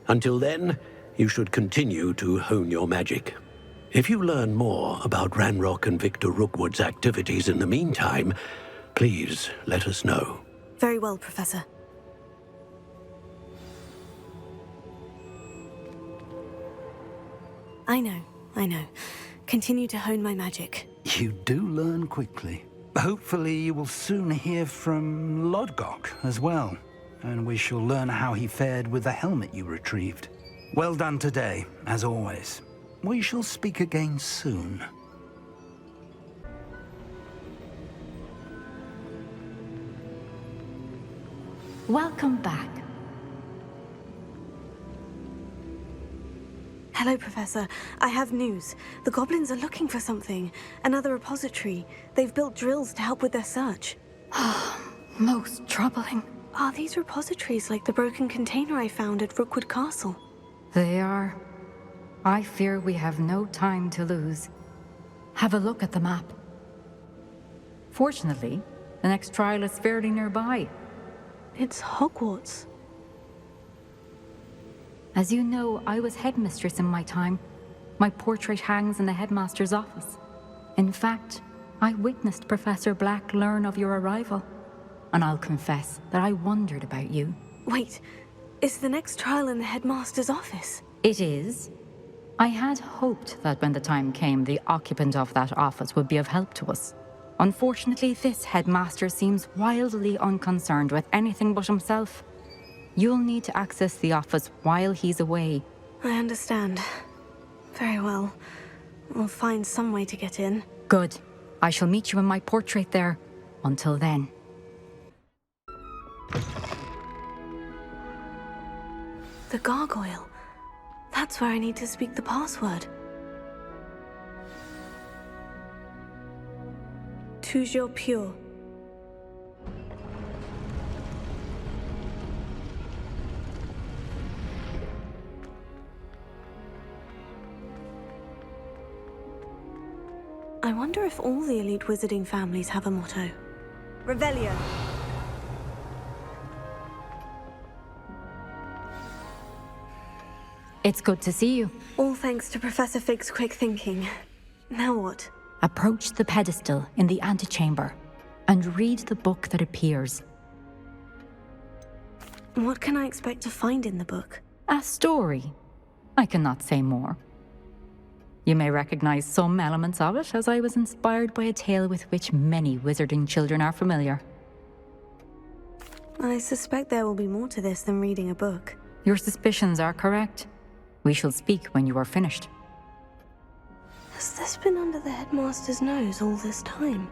D: Until then, you should continue to hone your magic. If you learn more about Ranrock and Victor Rookwood's activities in the meantime, please let us know.
B: Very well, Professor. I know. Continue to hone my magic.
C: You do learn quickly. Hopefully you will soon hear from Lodgok as well, and we shall learn how he fared with the helmet you retrieved. Well done today, as always. We shall speak again soon.
H: Welcome back.
B: Hello, Professor. I have news. The goblins are looking for something. Another repository. They've built drills to help with their search.
H: Most troubling.
B: Are these repositories like the broken container I found at Rookwood Castle?
H: They are. I fear we have no time to lose. Have a look at the map. Fortunately, the next trial is fairly nearby.
B: It's Hogwarts.
H: As you know, I was headmistress in my time. My portrait hangs in the headmaster's office. In fact, I witnessed Professor Black learn of your arrival. And I'll confess that I wondered about you.
B: Wait, is the next trial in the headmaster's office?
H: It is. I had hoped that when the time came, the occupant of that office would be of help to us. Unfortunately, this headmaster seems wildly unconcerned with anything but himself. You'll need to access the office while he's away.
B: I understand. Very well. We'll find some way to get in.
H: Good. I shall meet you in my portrait there. Until then.
B: The gargoyle. That's where I need to speak the password. Toujours pure. I wonder if all the elite wizarding families have a motto. Revelio.
H: It's good to see you.
B: All thanks to Professor Fig's quick thinking. Now what?
H: Approach the pedestal in the antechamber and read the book that appears.
B: What can I expect to find in the book?
H: A story. I cannot say more. You may recognize some elements of it, as I was inspired by a tale with which many wizarding children are familiar.
B: I suspect there will be more to this than reading a book.
H: Your suspicions are correct. We shall speak when you are finished.
B: Has this been under the headmaster's nose all this time?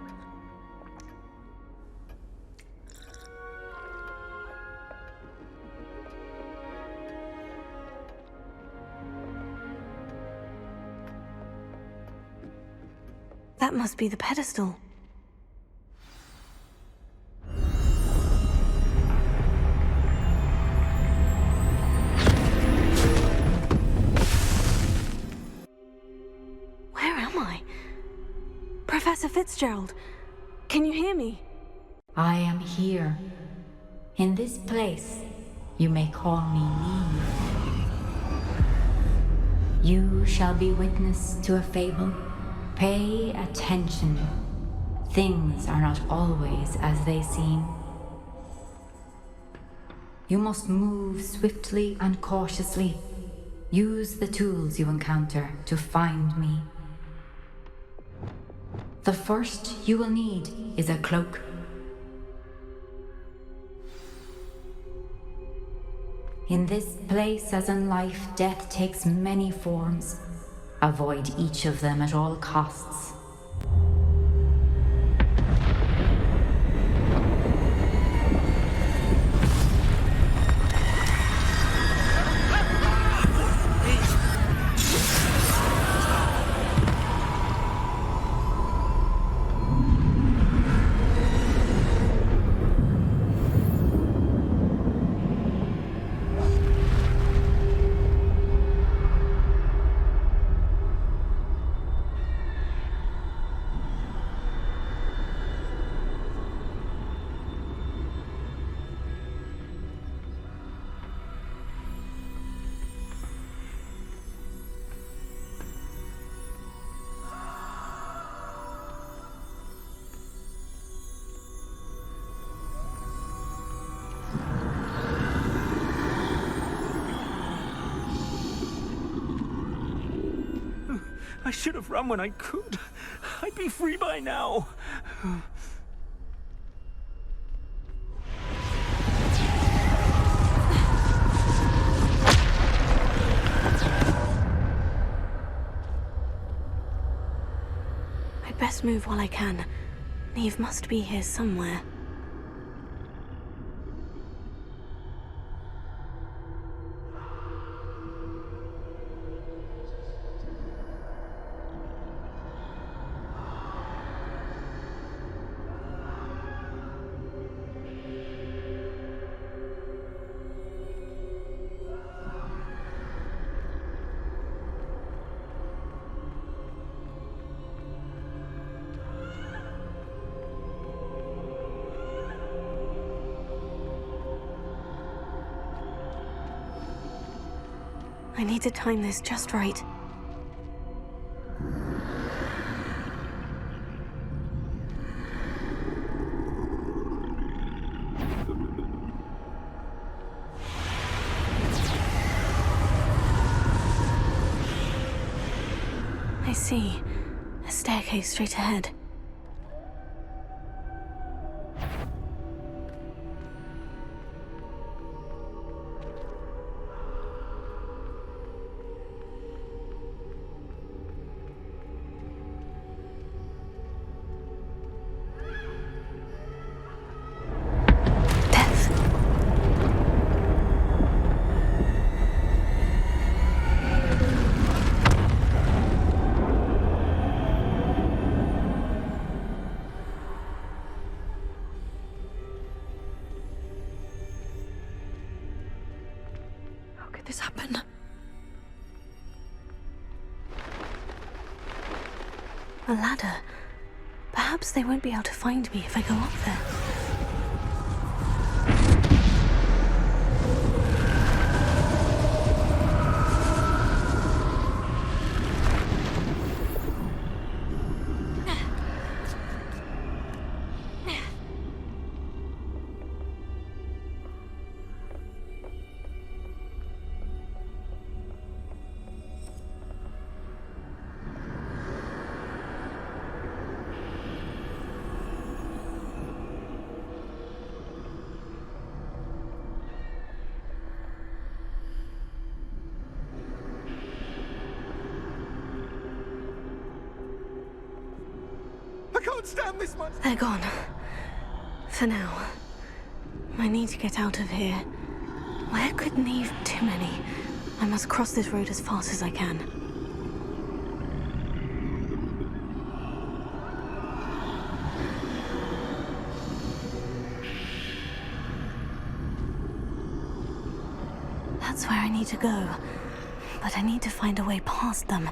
B: That must be the pedestal. Where am I? Professor Fitzgerald, can you hear me?
H: I am here. In this place, you may call me Neve. You shall be witness to a fable. Pay attention. Things are not always as they seem. You must move swiftly and cautiously. Use the tools you encounter to find me. The first you will need is a cloak. In this place, as in life, death takes many forms. Avoid each of them at all costs.
K: I should have run when I could. I'd be free by now.
B: I'd best move while I can. Neve must be here somewhere. I need to time this just right. I see. A staircase straight ahead. This happen? A ladder. Perhaps they won't be able to find me if I go up there.
K: Stand this much.
B: They're gone. For now. I need to get out of here. Where could Neve? Too many. I must cross this road as fast as I can. That's where I need to go. But I need to find a way past them.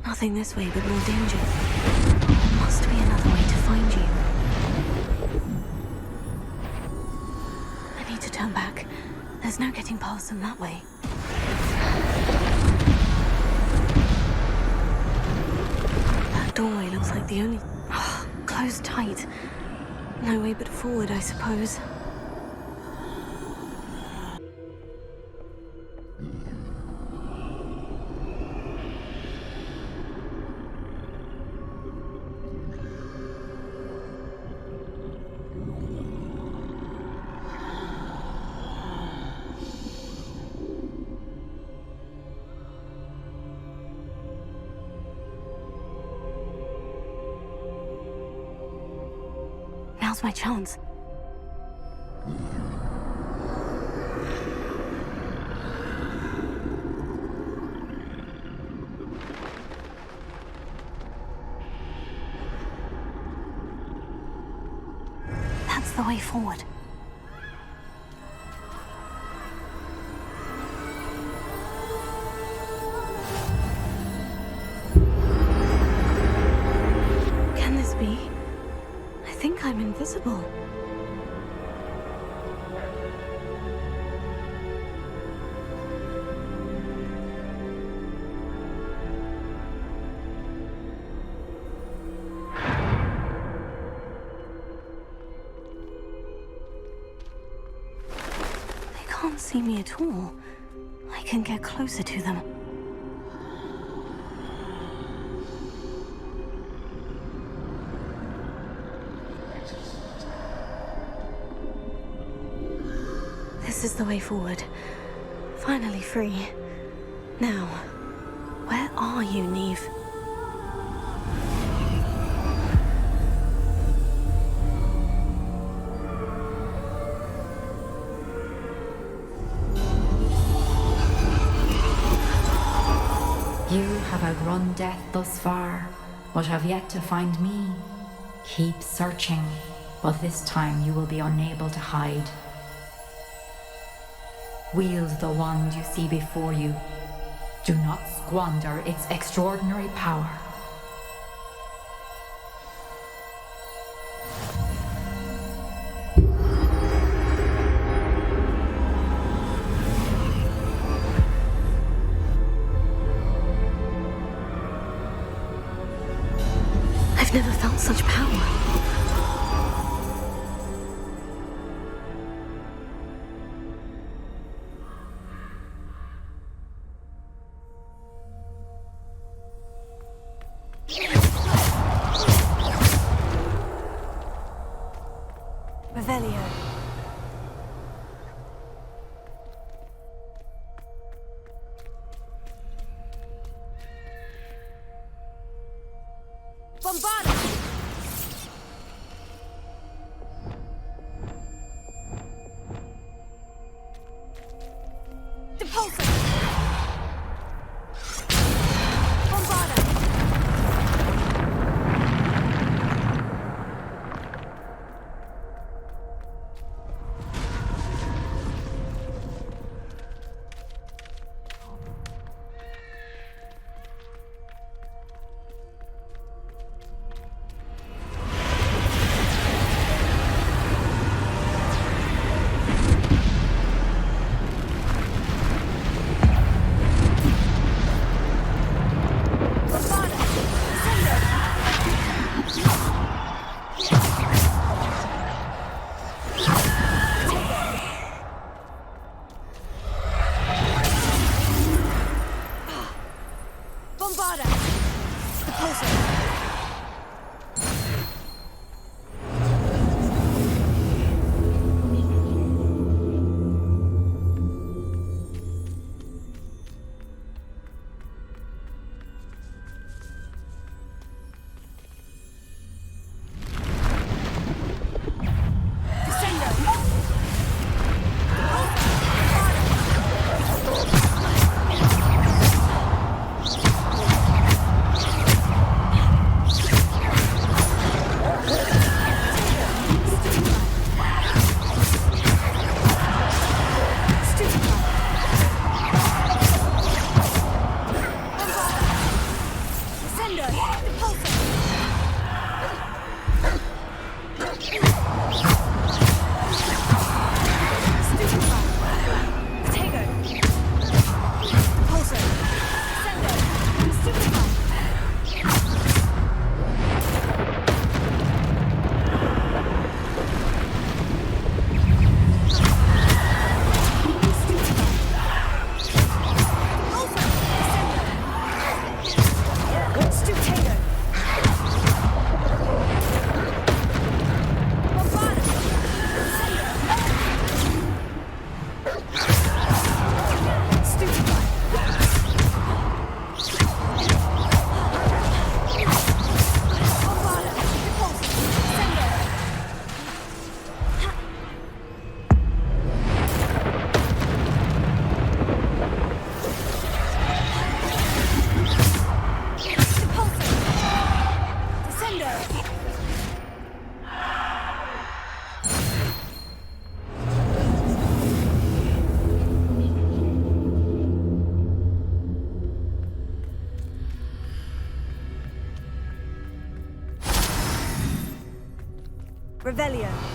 B: Nothing this way but more danger. There must be another way to find you. I need to turn back. There's no getting past them that way. That doorway looks like the only... closed tight. No way but forward, I suppose. Now's my chance. That's the way forward. invisible. They can't see me at all. I can get closer to them. This is the way forward. Finally free. Now, where are you, Neve?
H: You have outrun death thus far, but have yet to find me. Keep searching, but this time you will be unable to hide. Wield the wand you see before you. Do not squander its extraordinary power.
B: I've never felt such power. Revelio. Bombard! Depulso! Bombarda! Revelio.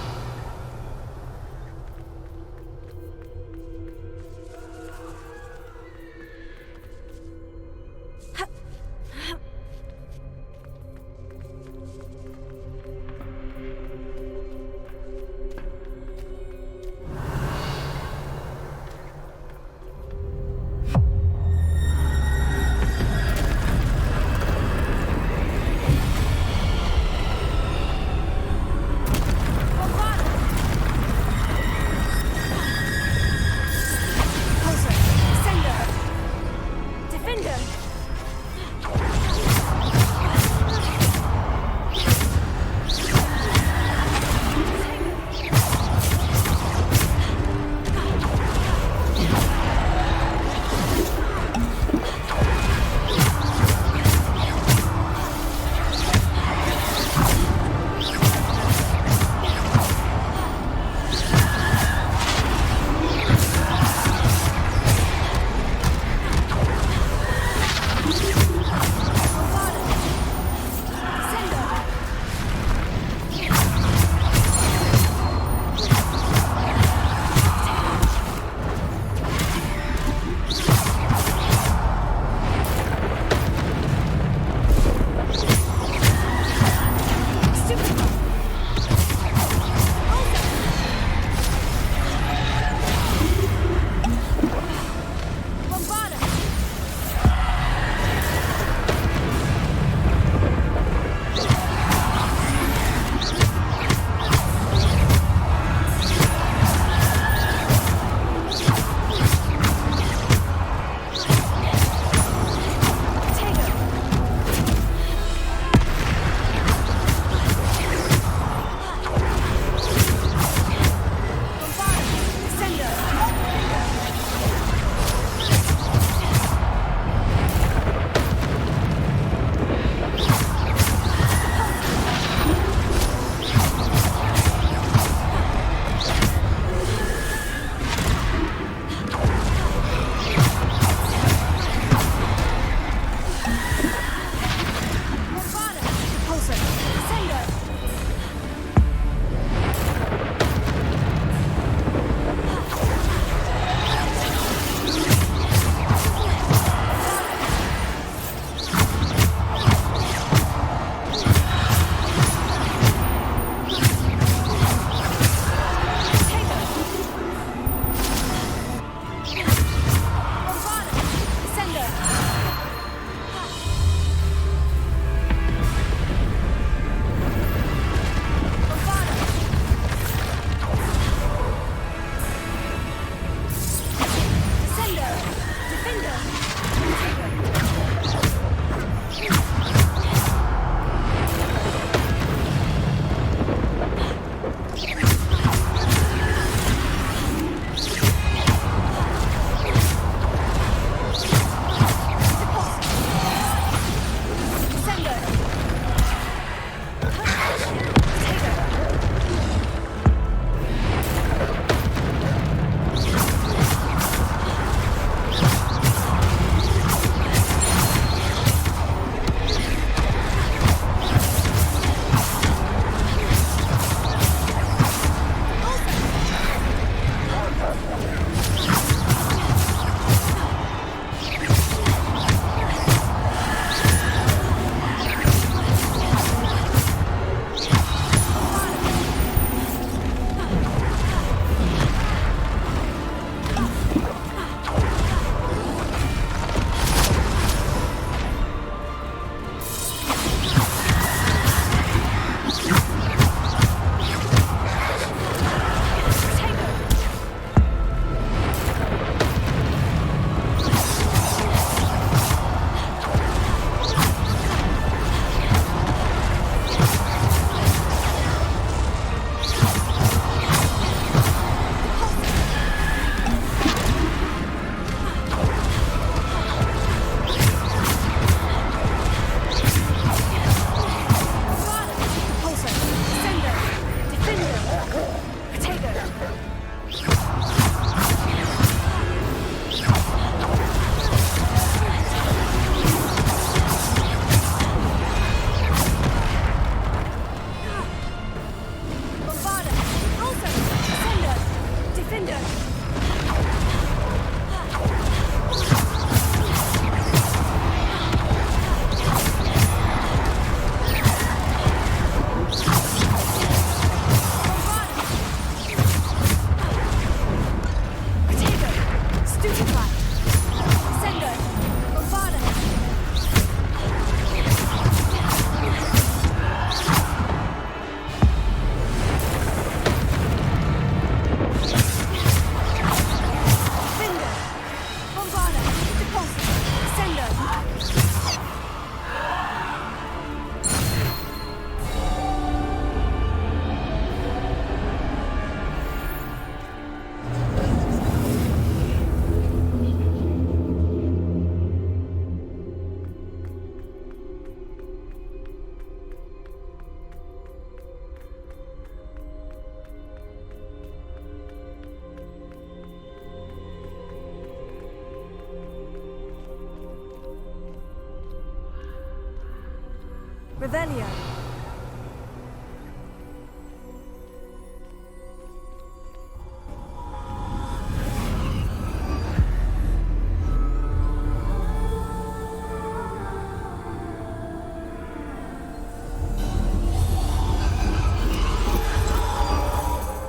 B: Revelio.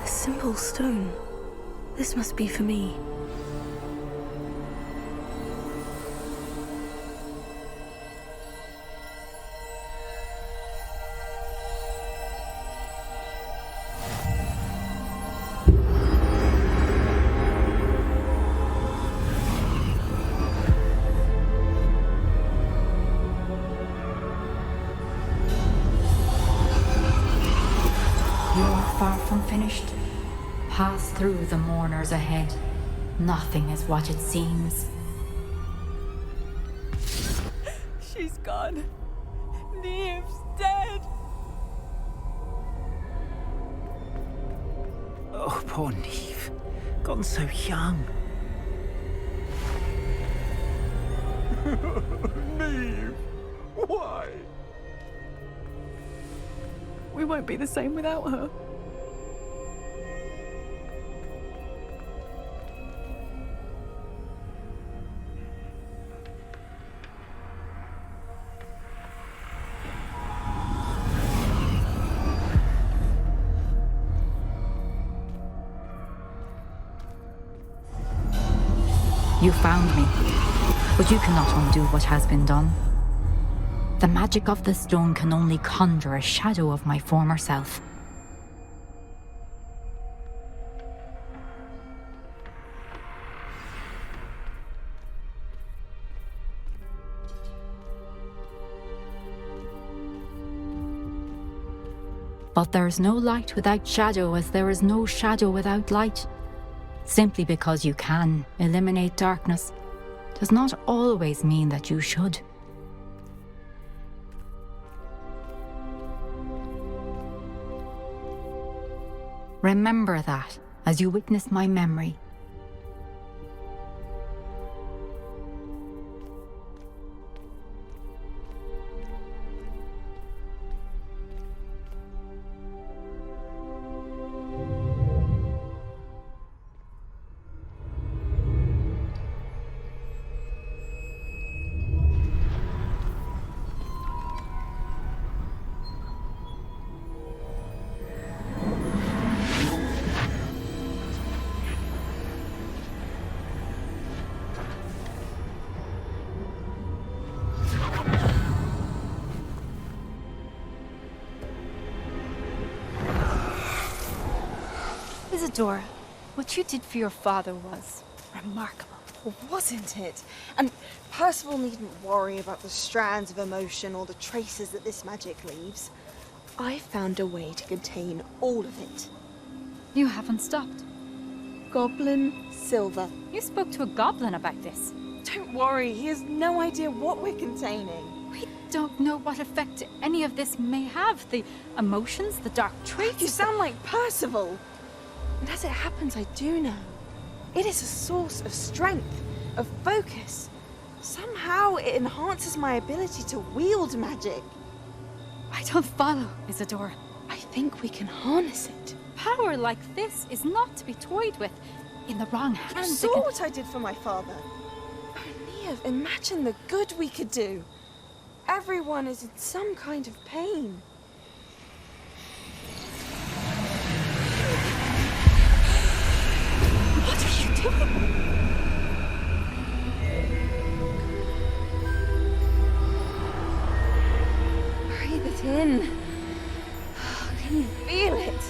B: A simple stone. This must be for me.
H: Far from finished. Pass through the mourners ahead. Nothing is what it seems.
G: She's gone. Neve's dead.
K: Oh, poor Neve. Gone so young.
L: Neve! Why?
G: We won't be the same without her.
H: You found me, but you cannot undo what has been done. The magic of the stone can only conjure a shadow of my former self. But there is no light without shadow, as there is no shadow without light. Simply because you can eliminate darkness does not always mean that you should. Remember that as you witness my memory.
M: Isidora, what you did for your father was remarkable.
G: Well, wasn't it? And Percival needn't worry about the strands of emotion or the traces that this magic leaves. I found a way to contain all of it.
M: You haven't stopped.
G: Goblin Silver.
M: You spoke to a goblin about this.
G: Don't worry, he has no idea what we're containing.
M: We don't know what effect any of this may have. The emotions, the dark traits.
G: You sound like Percival. And as it happens, I do know. It is a source of strength, of focus. Somehow it enhances my ability to wield magic.
M: I don't follow, Isidora.
G: I think we can harness it.
M: Power like this is not to be toyed with. In the wrong
G: You
M: hands,
G: saw what I did for my father. Oh, Neve, imagine the good we could do. Everyone is in some kind of pain.
M: What are you doing?
G: Breathe it in. Can you feel it?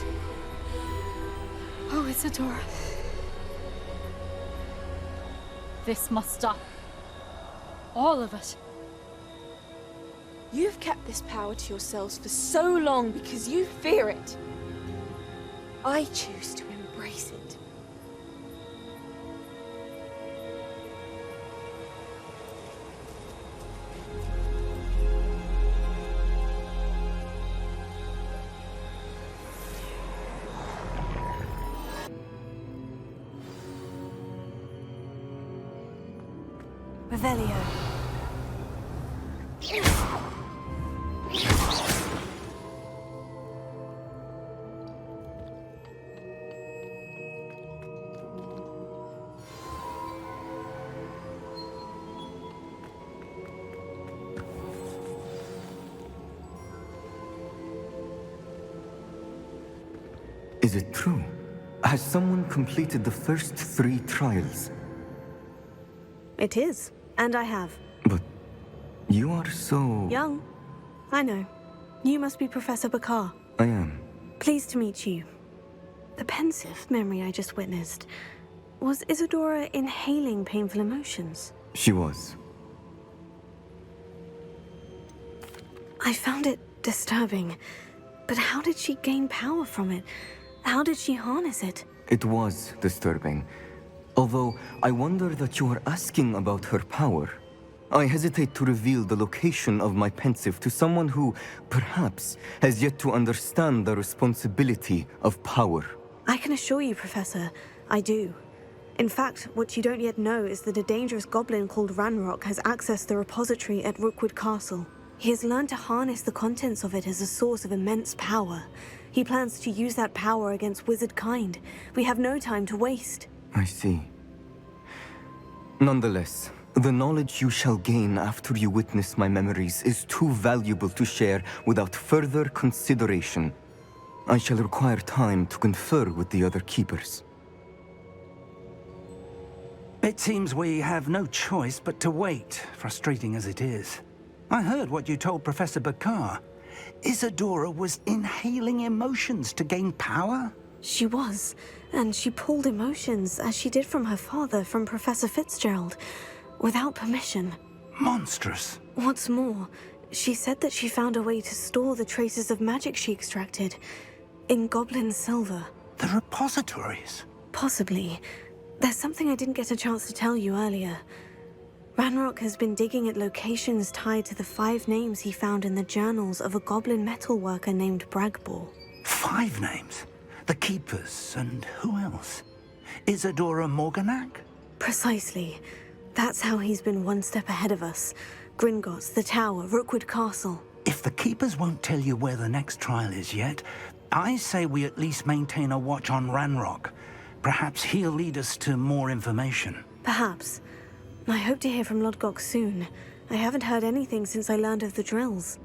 M: Oh, Isidora. This must stop. All of it.
G: You've kept this power to yourselves for so long because you fear it. I choose to embrace it.
B: Revelio.
I: Is it true? Has someone completed the first 3 trials?
B: It is, and I have.
I: But you are so...
B: Young. I know. You must be Professor Bakar.
I: I am.
B: Pleased to meet you. The Pensieve memory I just witnessed. Was Isidora inhaling painful emotions?
I: She was.
B: I found it disturbing. But how did she gain power from it? How did she harness it?
I: It was disturbing. Although, I wonder that you are asking about her power. I hesitate to reveal the location of my Pensieve to someone who, perhaps, has yet to understand the responsibility of power.
B: I can assure you, Professor, I do. In fact, what you don't yet know is that a dangerous goblin called Ranrock has accessed the repository at Rookwood Castle. He has learned to harness the contents of it as a source of immense power. He plans to use that power against wizard kind. We have no time to waste.
I: I see. Nonetheless, the knowledge you shall gain after you witness my memories is too valuable to share without further consideration. I shall require time to confer with the other keepers.
A: It seems we have no choice but to wait, frustrating as it is. I heard what you told Professor Bakar. Isidora was inhaling emotions to gain power?
B: She was, and she pulled emotions, as she did from her father, from Professor Fitzgerald, without permission.
A: Monstrous.
B: What's more, she said that she found a way to store the traces of magic she extracted in goblin silver.
A: The repositories?
B: Possibly. There's something I didn't get a chance to tell you earlier. Ranrock has been digging at locations tied to the 5 names he found in the journals of a goblin metalworker named Bragbor.
A: 5 names? The Keepers, and who else? Isidora Morganach?
B: Precisely. That's how he's been one step ahead of us. Gringotts, the Tower, Rookwood Castle.
A: If the Keepers won't tell you where the next trial is yet, I say we at least maintain a watch on Ranrock. Perhaps he'll lead us to more information.
B: Perhaps. I hope to hear from Lodgok soon. I haven't heard anything since I learned of the drills.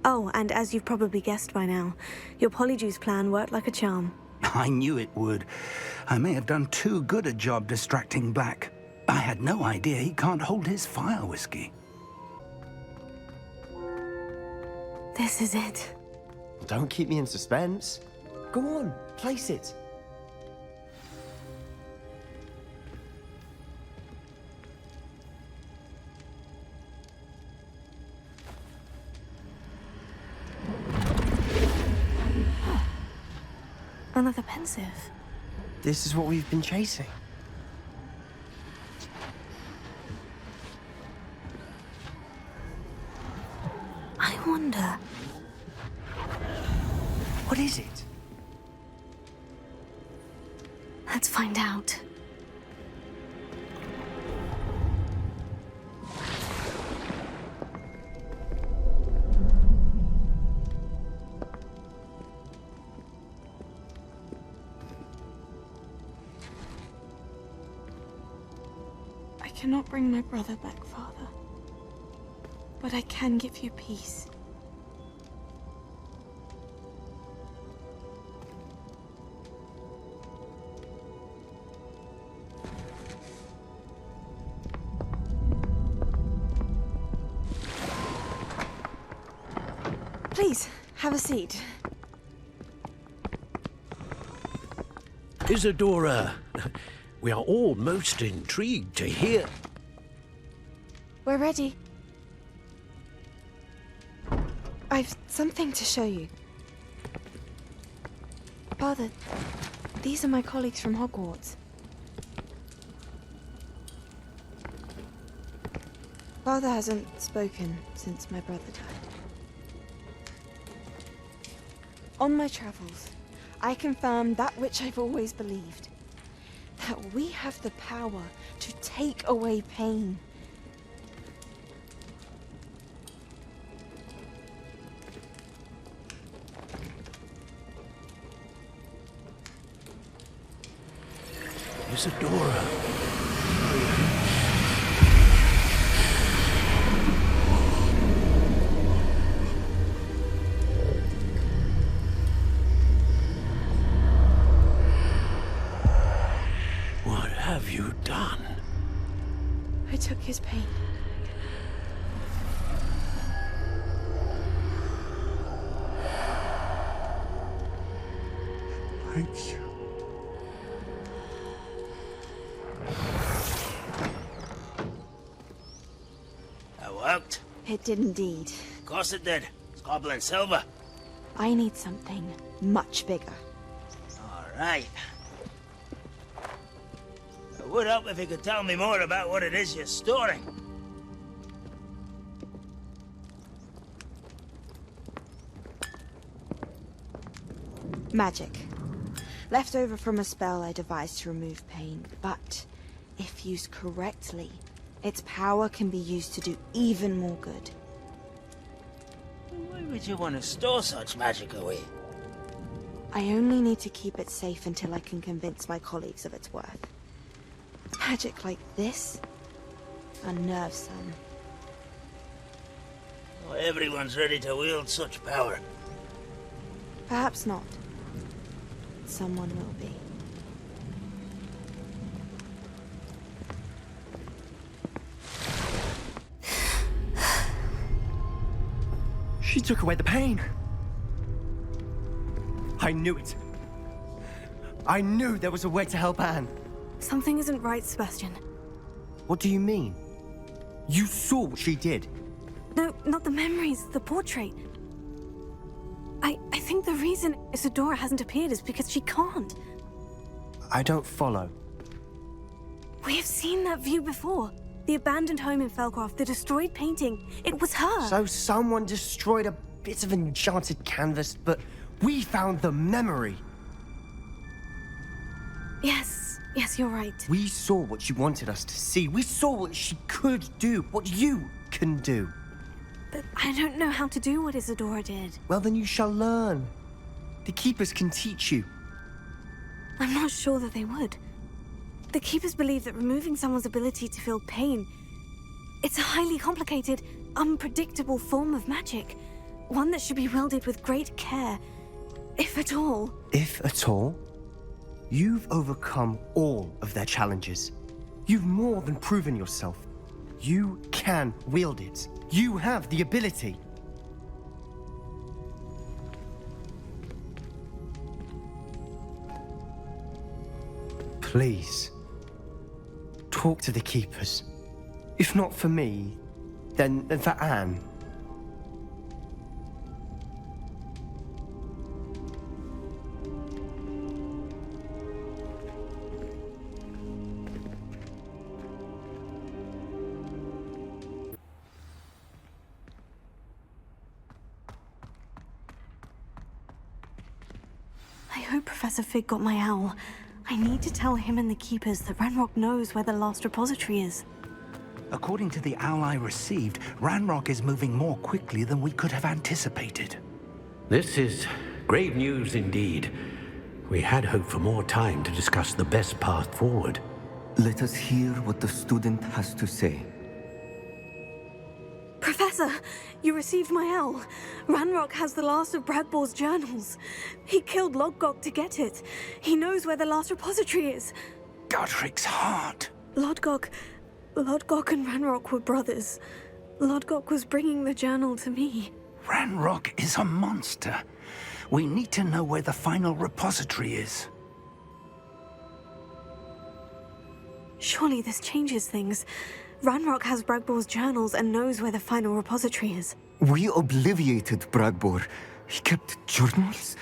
B: Oh, and as you've probably guessed by now, your Polyjuice plan worked like a charm.
A: I knew it would. I may have done too good a job distracting Black. I had no idea he can't hold his fire whiskey.
B: This is it.
N: Don't keep me in suspense. Go on, place it.
B: Another Pensieve.
N: This is what we've been chasing.
B: I wonder...
N: What is it?
B: Let's find out.
G: I cannot bring my brother back, Father. But I can give you peace. Please, have a seat.
D: Isidora, we are all most intrigued to hear.
G: We're ready. I've something to show you. Father, these are my colleagues from Hogwarts. Father hasn't spoken since my brother died. On my travels, I confirmed that which I've always believed. That we have the power to take away pain.
D: Isidora. you done?
G: I took his pain.
C: Thank you.
O: That worked?
G: It did indeed.
O: Of course it did. It's goblin silver.
G: I need something much bigger.
O: All right. It would help if you could tell me more about what it is you're storing.
G: Magic. Left over from a spell I devised to remove pain, but if used correctly, its power can be used to do even more good.
O: Why would you want to store such magic away?
G: I only need to keep it safe until I can convince my colleagues of its worth. Magic like this unnerves some.
O: Not everyone's ready to wield such power.
G: Perhaps not. Someone will be.
N: She took away the pain. I knew it. I knew there was a way to help Anne.
B: Something isn't right, Sebastian.
N: What do you mean? You saw what she did.
B: No, not the memories, the portrait. I think the reason Isidora hasn't appeared is because she can't.
N: I don't follow.
B: We have seen that view before. The abandoned home in Felcroft, the destroyed painting. It was her.
N: So someone destroyed a bit of enchanted canvas, but we found the memory.
B: Yes, you're right.
N: We saw what she wanted us to see. We saw what she could do, what you can do.
B: But I don't know how to do what Isidora did.
N: Well, then you shall learn. The Keepers can teach you.
B: I'm not sure that they would. The Keepers believe that removing someone's ability to feel pain, it's a highly complicated, unpredictable form of magic. One that should be wielded with great care, if at all.
N: If at all? You've overcome all of their challenges. You've more than proven yourself. You can wield it. You have the ability. Please, talk to the Keepers. If not for me, then for Anne.
B: I hope Professor Fig got my owl. I need to tell him and the Keepers that Ranrock knows where the last repository is.
A: According to the owl I received, Ranrock is moving more quickly than we could have anticipated.
D: This is grave news indeed. We had hoped for more time to discuss the best path forward.
I: Let us hear what the student has to say.
B: Professor, you received my owl. Ranrock has the last of Bradbor's journals. He killed Lodgok to get it. He knows where the last repository is.
A: Godric's heart.
B: Lodgok and Ranrock were brothers. Lodgok was bringing the journal to me.
A: Ranrock is a monster. We need to know where the final repository is.
B: Surely this changes things. Ranrock has Bradbor's journals and knows where the final repository is.
I: We obliviated Bradbor. He kept journals?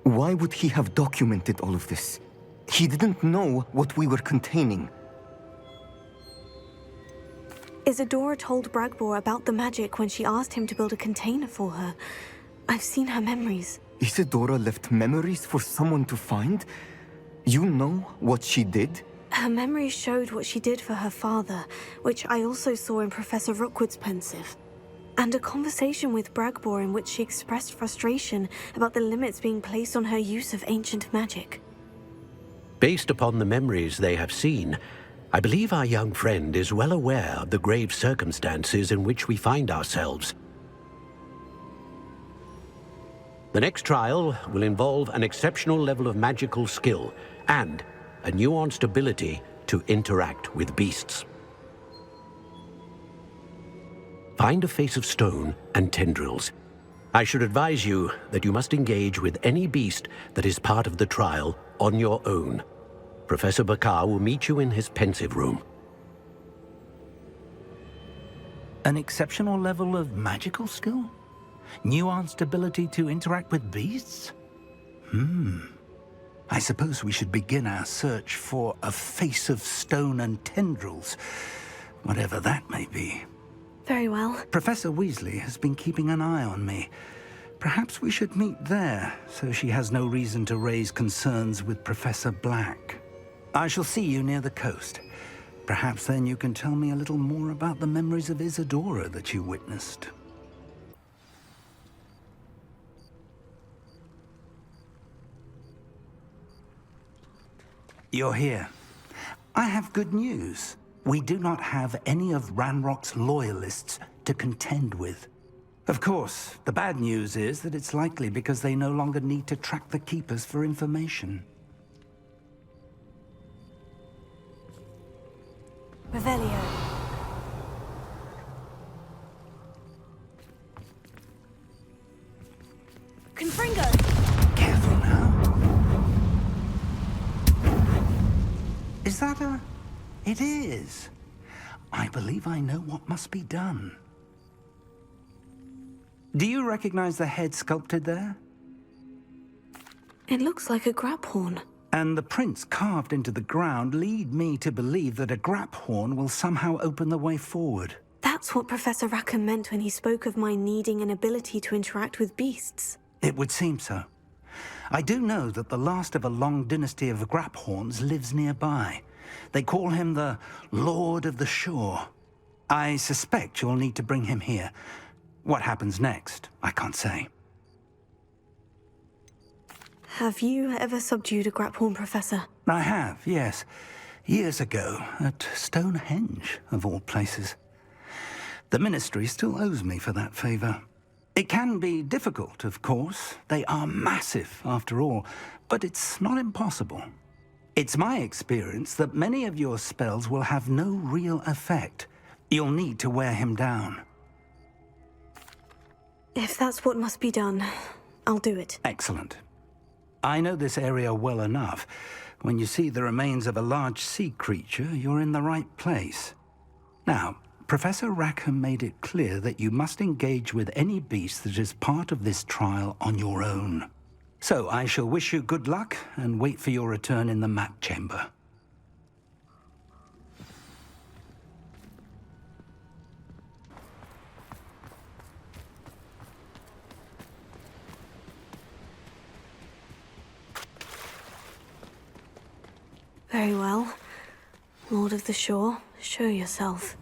I: Why would he have documented all of this? He didn't know what we were containing.
B: Isidora told Bradbor about the magic when she asked him to build a container for her. I've seen her memories.
I: Isidora left memories for someone to find? You know what she did?
B: Her memories showed what she did for her father, which I also saw in Professor Rookwood's Pensieve. And a conversation with Bradbor in which she expressed frustration about the limits being placed on her use of ancient magic.
D: Based upon the memories they have seen, I believe our young friend is well aware of the grave circumstances in which we find ourselves. The next trial will involve an exceptional level of magical skill and a nuanced ability to interact with beasts. Find a face of stone and tendrils. I should advise you that you must engage with any beast that is part of the trial on your own. Professor Bakar will meet you in his Pensieve room.
P: An exceptional level of magical skill? Nuanced ability to interact with beasts?
A: I suppose we should begin our search for a face of stone and tendrils, whatever that may be.
B: Very well.
A: Professor Weasley has been keeping an eye on me. Perhaps we should meet there, so she has no reason to raise concerns with Professor Black. I shall see you near the coast. Perhaps then you can tell me a little more about the memories of Isidora that you witnessed. You're here. I have good news. We do not have any of Ranrock's loyalists to contend with. Of course, the bad news is that it's likely because they no longer need to track the Keepers for information.
B: Revelio. Confringo!
A: Careful now. Is that a... It is. I believe I know what must be done. Do you recognize the head sculpted there?
B: It looks like a graphorn.
A: And the prints carved into the ground lead me to believe that a graphorn will somehow open the way forward.
B: That's what Professor Rackham meant when he spoke of my needing an ability to interact with beasts.
A: It would seem so. I do know that the last of a long dynasty of graphorns lives nearby. They call him the Lord of the Shore. I suspect you'll need to bring him here. What happens next, I can't say.
B: Have you ever subdued a graphorn, Professor?
A: I have, yes. Years ago, at Stonehenge, of all places. The Ministry still owes me for that favor. It can be difficult, of course. They are massive, after all, but it's not impossible. It's my experience that many of your spells will have no real effect. You'll need to wear him down.
B: If that's what must be done, I'll do it.
A: Excellent. I know this area well enough. When you see the remains of a large sea creature, you're in the right place. Now, Professor Rackham made it clear that you must engage with any beast that is part of this trial on your own. So I shall wish you good luck and wait for your return in the map chamber.
B: Very well. Lord of the Shore, show yourself.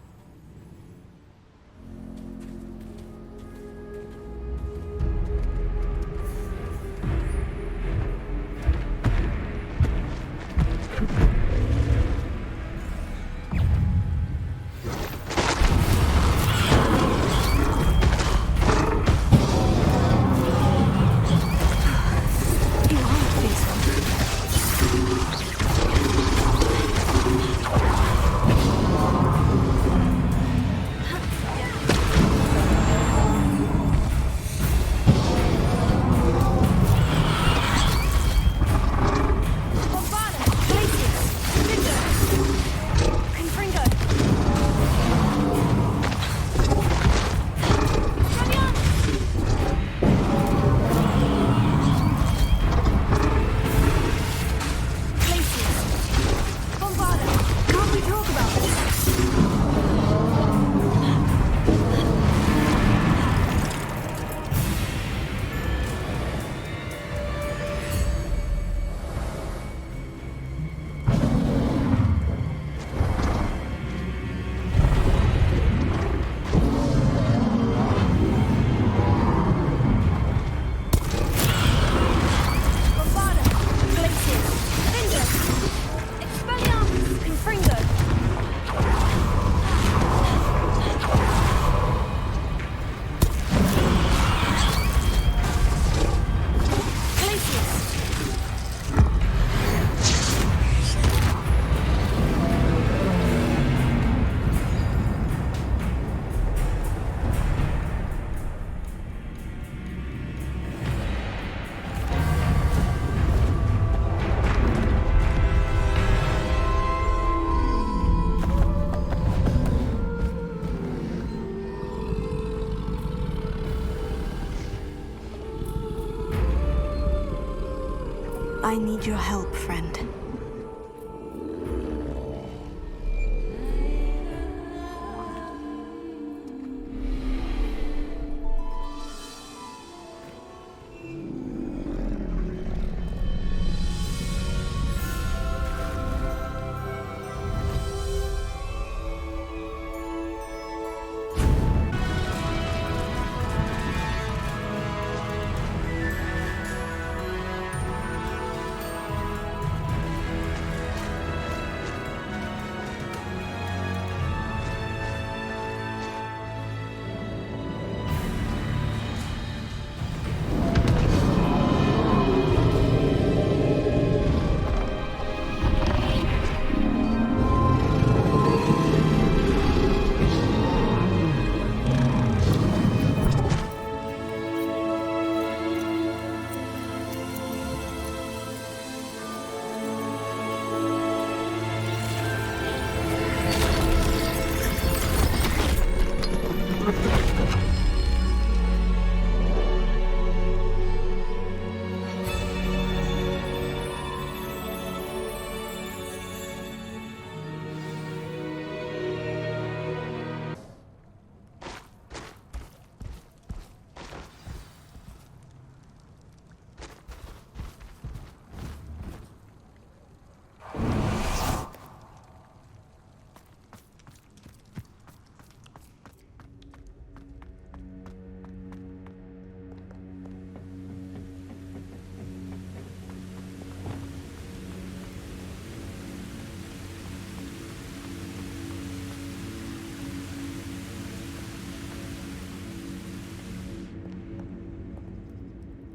B: I need your help, friend.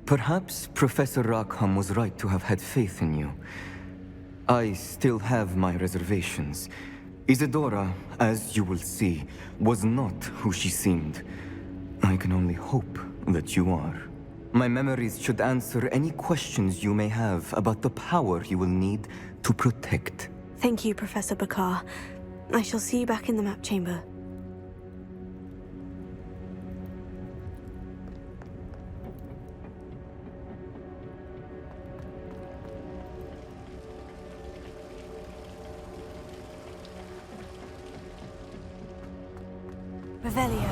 I: Perhaps Professor Rackham was right to have had faith in you. I still have my reservations. Isidora, as you will see, was not who she seemed. I can only hope that you are. My memories should answer any questions you may have about the power you will need to protect.
B: Thank you, Professor Bakar. I shall see you back in the map chamber. Revelio.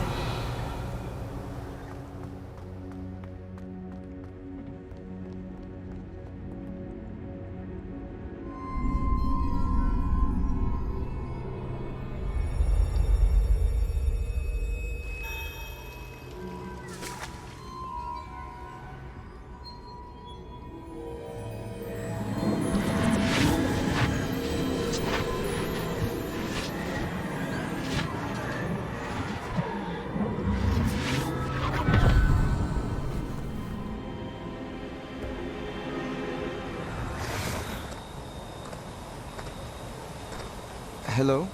I: Hello?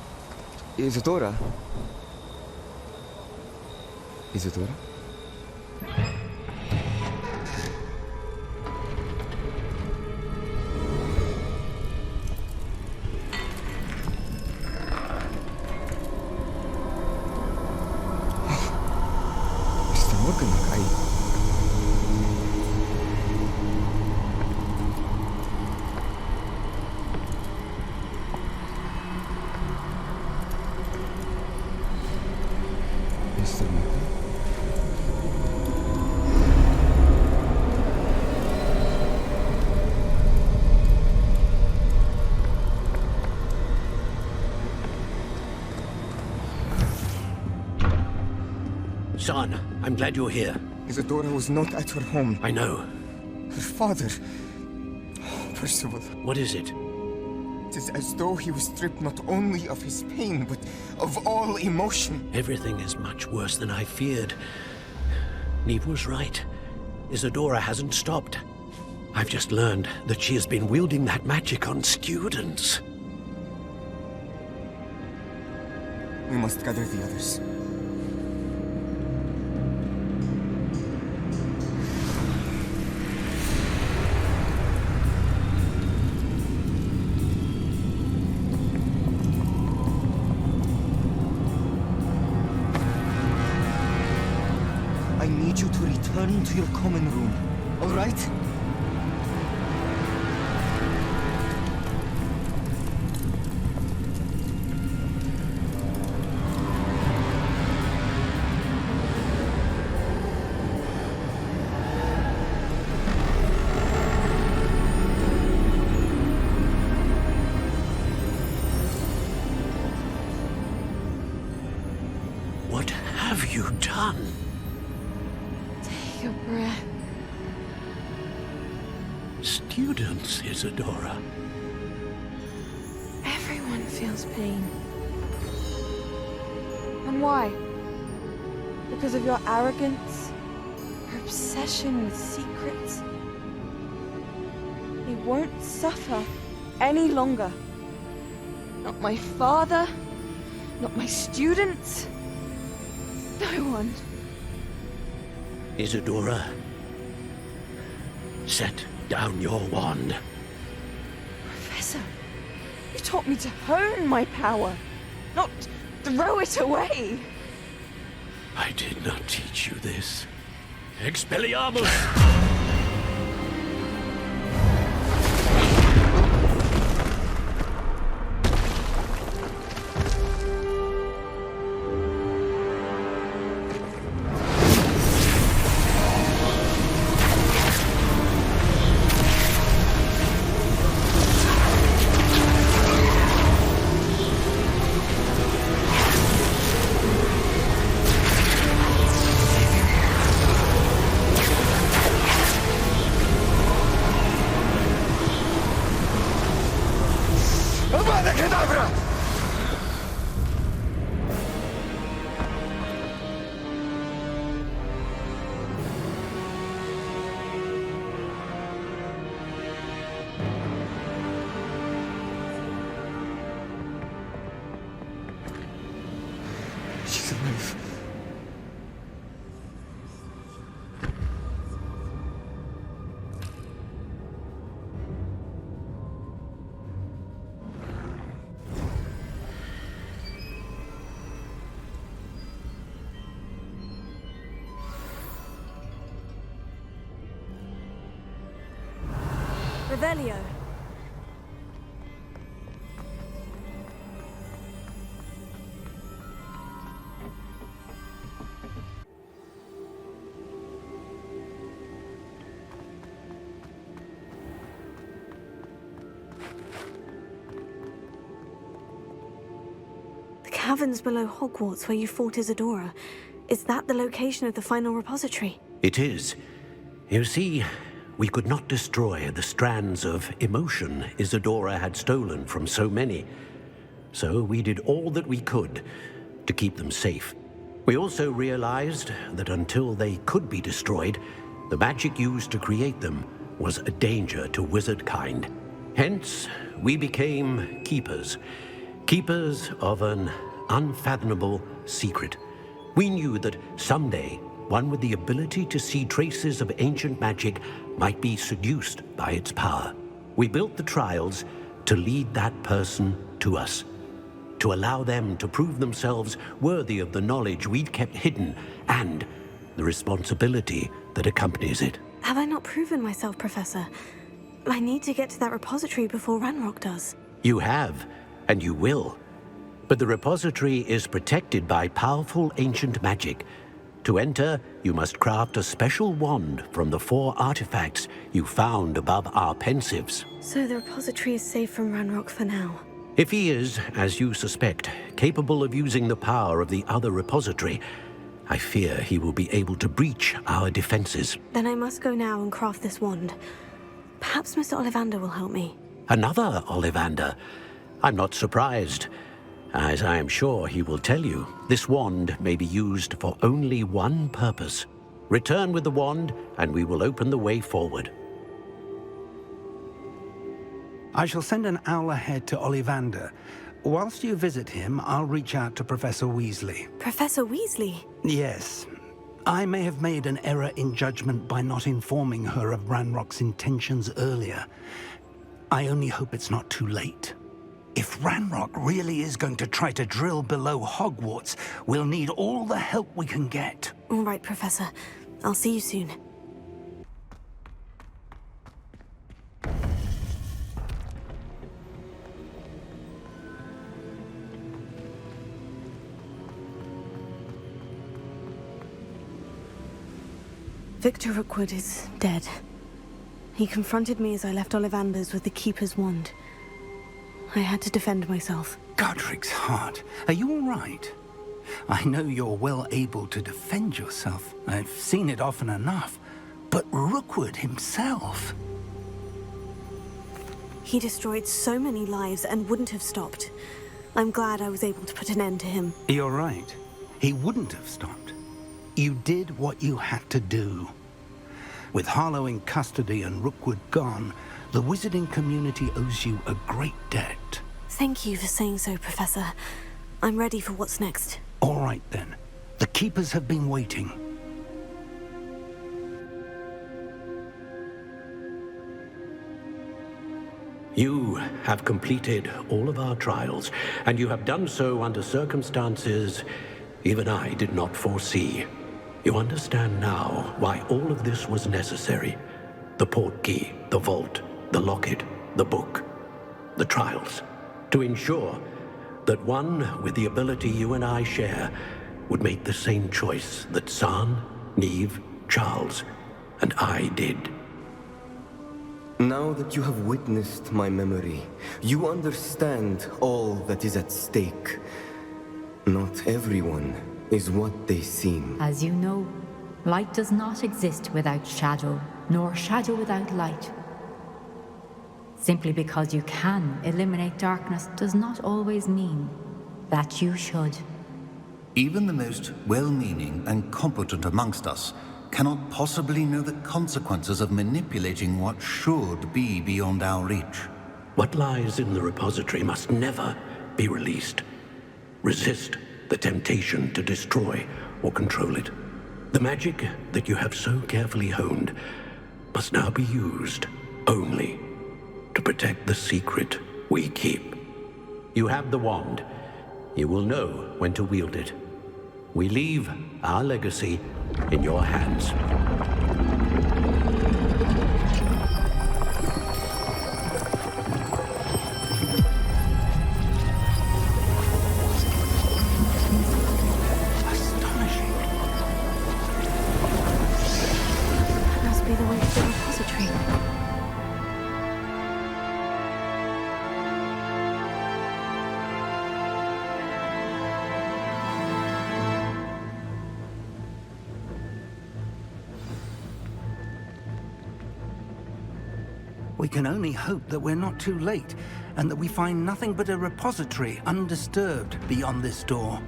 I: Isidora? Isidora? Mr. Morganach,
D: Son, I'm glad you're here.
Q: Isidora was not at her home.
D: I know.
Q: Her father... Percival.
D: What is it?
Q: It is as though he was stripped not only of his pain, but of all emotion.
D: Everything is much worse than I feared. Neve was right. Isidora hasn't stopped. I've just learned that she has been wielding that magic on students.
Q: We must gather the others.
I: I need you to return to your common room, all right?
D: done?
G: Take a breath.
D: Students, Isidora.
G: Everyone feels pain. And why? Because of your arrogance? Your obsession with secrets? He won't suffer any longer. Not my father, not my students, no one.
D: Isidora, set down your wand.
G: Professor, you taught me to hone my power, not throw it away.
D: I did not teach you this. Expelliarmus!
N: She's alive.
B: Revelio. The caverns below Hogwarts where you fought Isidora. Is that the location of the final repository?
D: It is. You see, we could not destroy the strands of emotion Isidora had stolen from so many. So we did all that we could to keep them safe. We also realized that until they could be destroyed, the magic used to create them was a danger to wizard kind. Hence, we became keepers. Keepers of an unfathomable secret. We knew that someday, one with the ability to see traces of ancient magic might be seduced by its power. We built the trials to lead that person to us, to allow them to prove themselves worthy of the knowledge we'd kept hidden and the responsibility that accompanies it.
B: Have I not proven myself, Professor? I need to get to that repository before Ranrock does.
D: You have, and you will. But the repository is protected by powerful ancient magic. To enter, you must craft a special wand from the 4 artifacts you found above our Pensieves.
B: So the repository is safe from Ranrock for now.
D: If he is, as you suspect, capable of using the power of the other repository, I fear he will be able to breach our defenses.
B: Then I must go now and craft this wand. Perhaps Mr. Ollivander will help me.
D: Another Ollivander? I'm not surprised. As I am sure he will tell you, this wand may be used for only one purpose. Return with the wand, and we will open the way forward.
P: I shall send an owl ahead to Ollivander. Whilst you visit him, I'll reach out to Professor Weasley.
B: Professor Weasley?
P: Yes. I may have made an error in judgment by not informing her of Ranrock's intentions earlier. I only hope it's not too late. If Ranrock really is going to try to drill below Hogwarts, we'll need all the help we can get.
B: All right, Professor. I'll see you soon. Victor Rookwood is dead. He confronted me as I left Ollivander's with the Keeper's wand. I had to defend myself.
P: Godric's heart. Are you all right? I know you're well able to defend yourself. I've seen it often enough. But Rookwood himself...
B: He destroyed so many lives and wouldn't have stopped. I'm glad I was able to put an end to him.
P: You're right. He wouldn't have stopped. You did what you had to do. With Harlow in custody and Rookwood gone, the wizarding community owes you a great debt.
B: Thank you for saying so, Professor. I'm ready for what's next.
P: All right, then. The Keepers have been waiting.
D: You have completed all of our trials, and you have done so under circumstances even I did not foresee. You understand now why all of this was necessary. The portkey, the vault, the locket, the book, the trials. To ensure that one with the ability you and I share would make the same choice that San, Neve, Charles, and I did.
I: Now that you have witnessed my memory, you understand all that is at stake. Not everyone is what they seem.
H: As you know, light does not exist without shadow, nor shadow without light. Simply because you can eliminate darkness does not always mean that you should.
C: Even the most well-meaning and competent amongst us cannot possibly know the consequences of manipulating what should be beyond our reach.
D: What lies in the repository must never be released. Resist the temptation to destroy or control it. The magic that you have so carefully honed must now be used only to protect the secret we keep. You have the wand. You will know when to wield it. We leave our legacy in your hands.
P: Astonishing.
B: That must be the way to the repository.
P: We can only hope that we're not too late, and that we find nothing but a repository undisturbed beyond this door.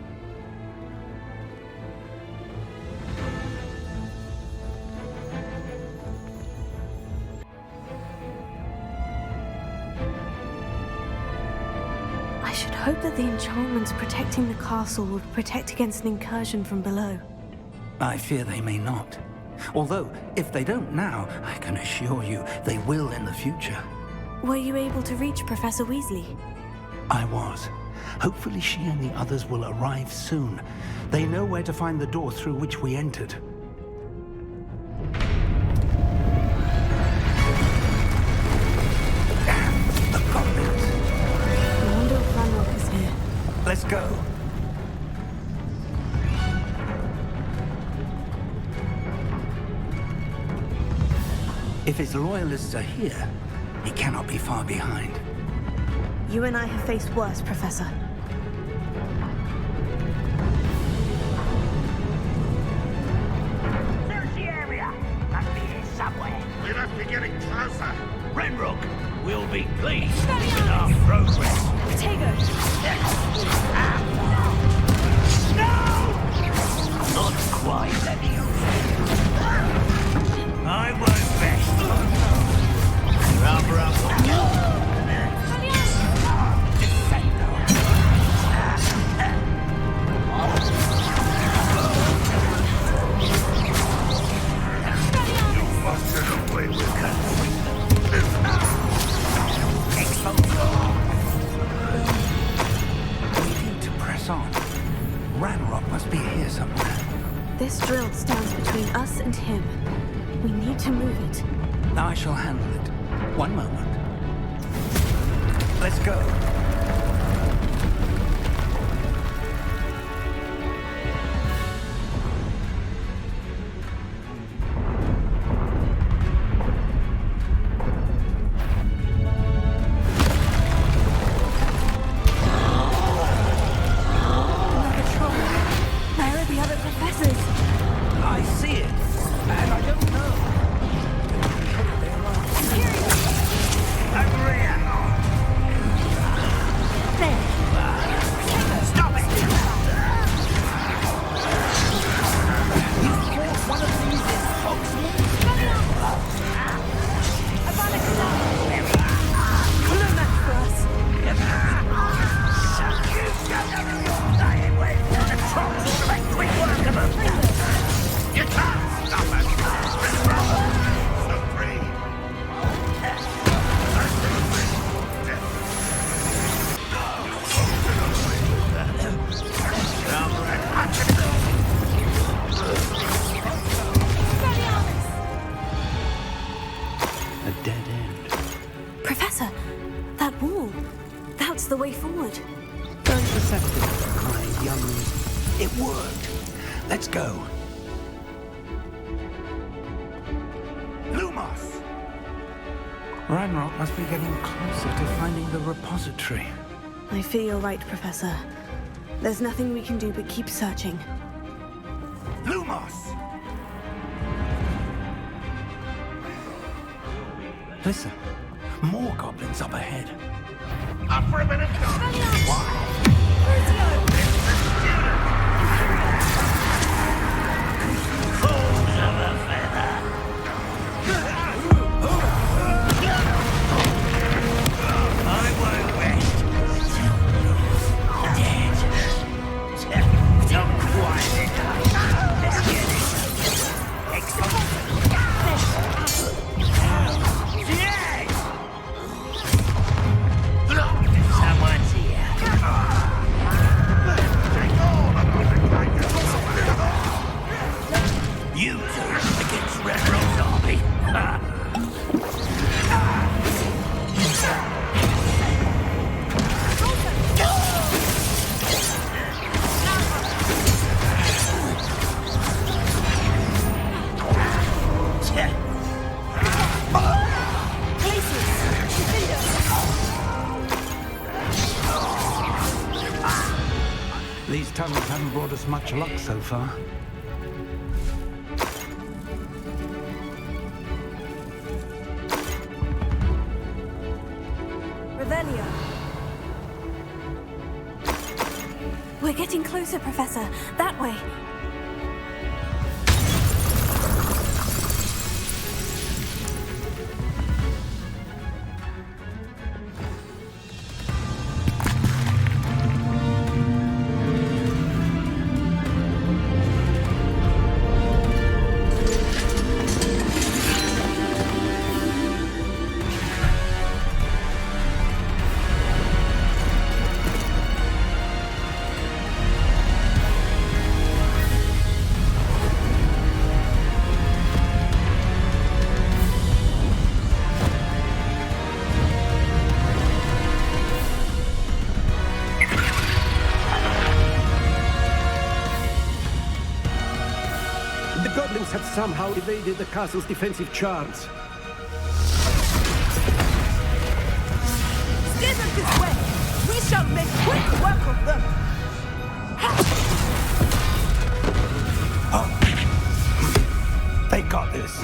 B: I should hope that the enchantments protecting the castle will protect against an incursion from below.
P: I fear they may not. Although, if they don't now, I can assure you they will in the future.
B: Were you able to reach Professor Weasley?
P: I was. Hopefully she and the others will arrive soon. They know where to find the door through which we entered. The goblins.
B: I wonder if Ranrock is here.
P: Let's go. If his loyalists are here, he cannot be far behind.
B: You and I have faced worse, Professor.
O: Search the area. Must be here somewhere.
L: We must be getting closer.
O: Renrook will be pleased with our progress.
B: Potatoes!
O: No! Not quite, Leviosa. I won't best. Rubber up.
P: We need to press on. Ranrock must be here somewhere.
B: This drill stands between us and him. We need to move it.
P: I shall handle it. One moment. Let's go.
B: Another troll. That's the way forward.
P: Very perceptive, my young... It worked. Let's go. Lumos! Ranrock must be getting closer to finding the repository.
B: I fear you're right, Professor. There's nothing we can do but keep searching.
P: Lumos! Listen, more goblins up ahead.
L: Up for a minute,
O: Fools of a feather. I won't rest till you're dead. Not quite enough. Let's get it. Exposure. Yes! Someone's here. You two against Ranrock's army.
P: These tunnels haven't brought us much luck so far.
B: Revelio. We're getting closer, Professor. That way.
K: Somehow evaded the castle's defensive charms.
R: Steer them this way! We shall make quick work of them!
P: They got this.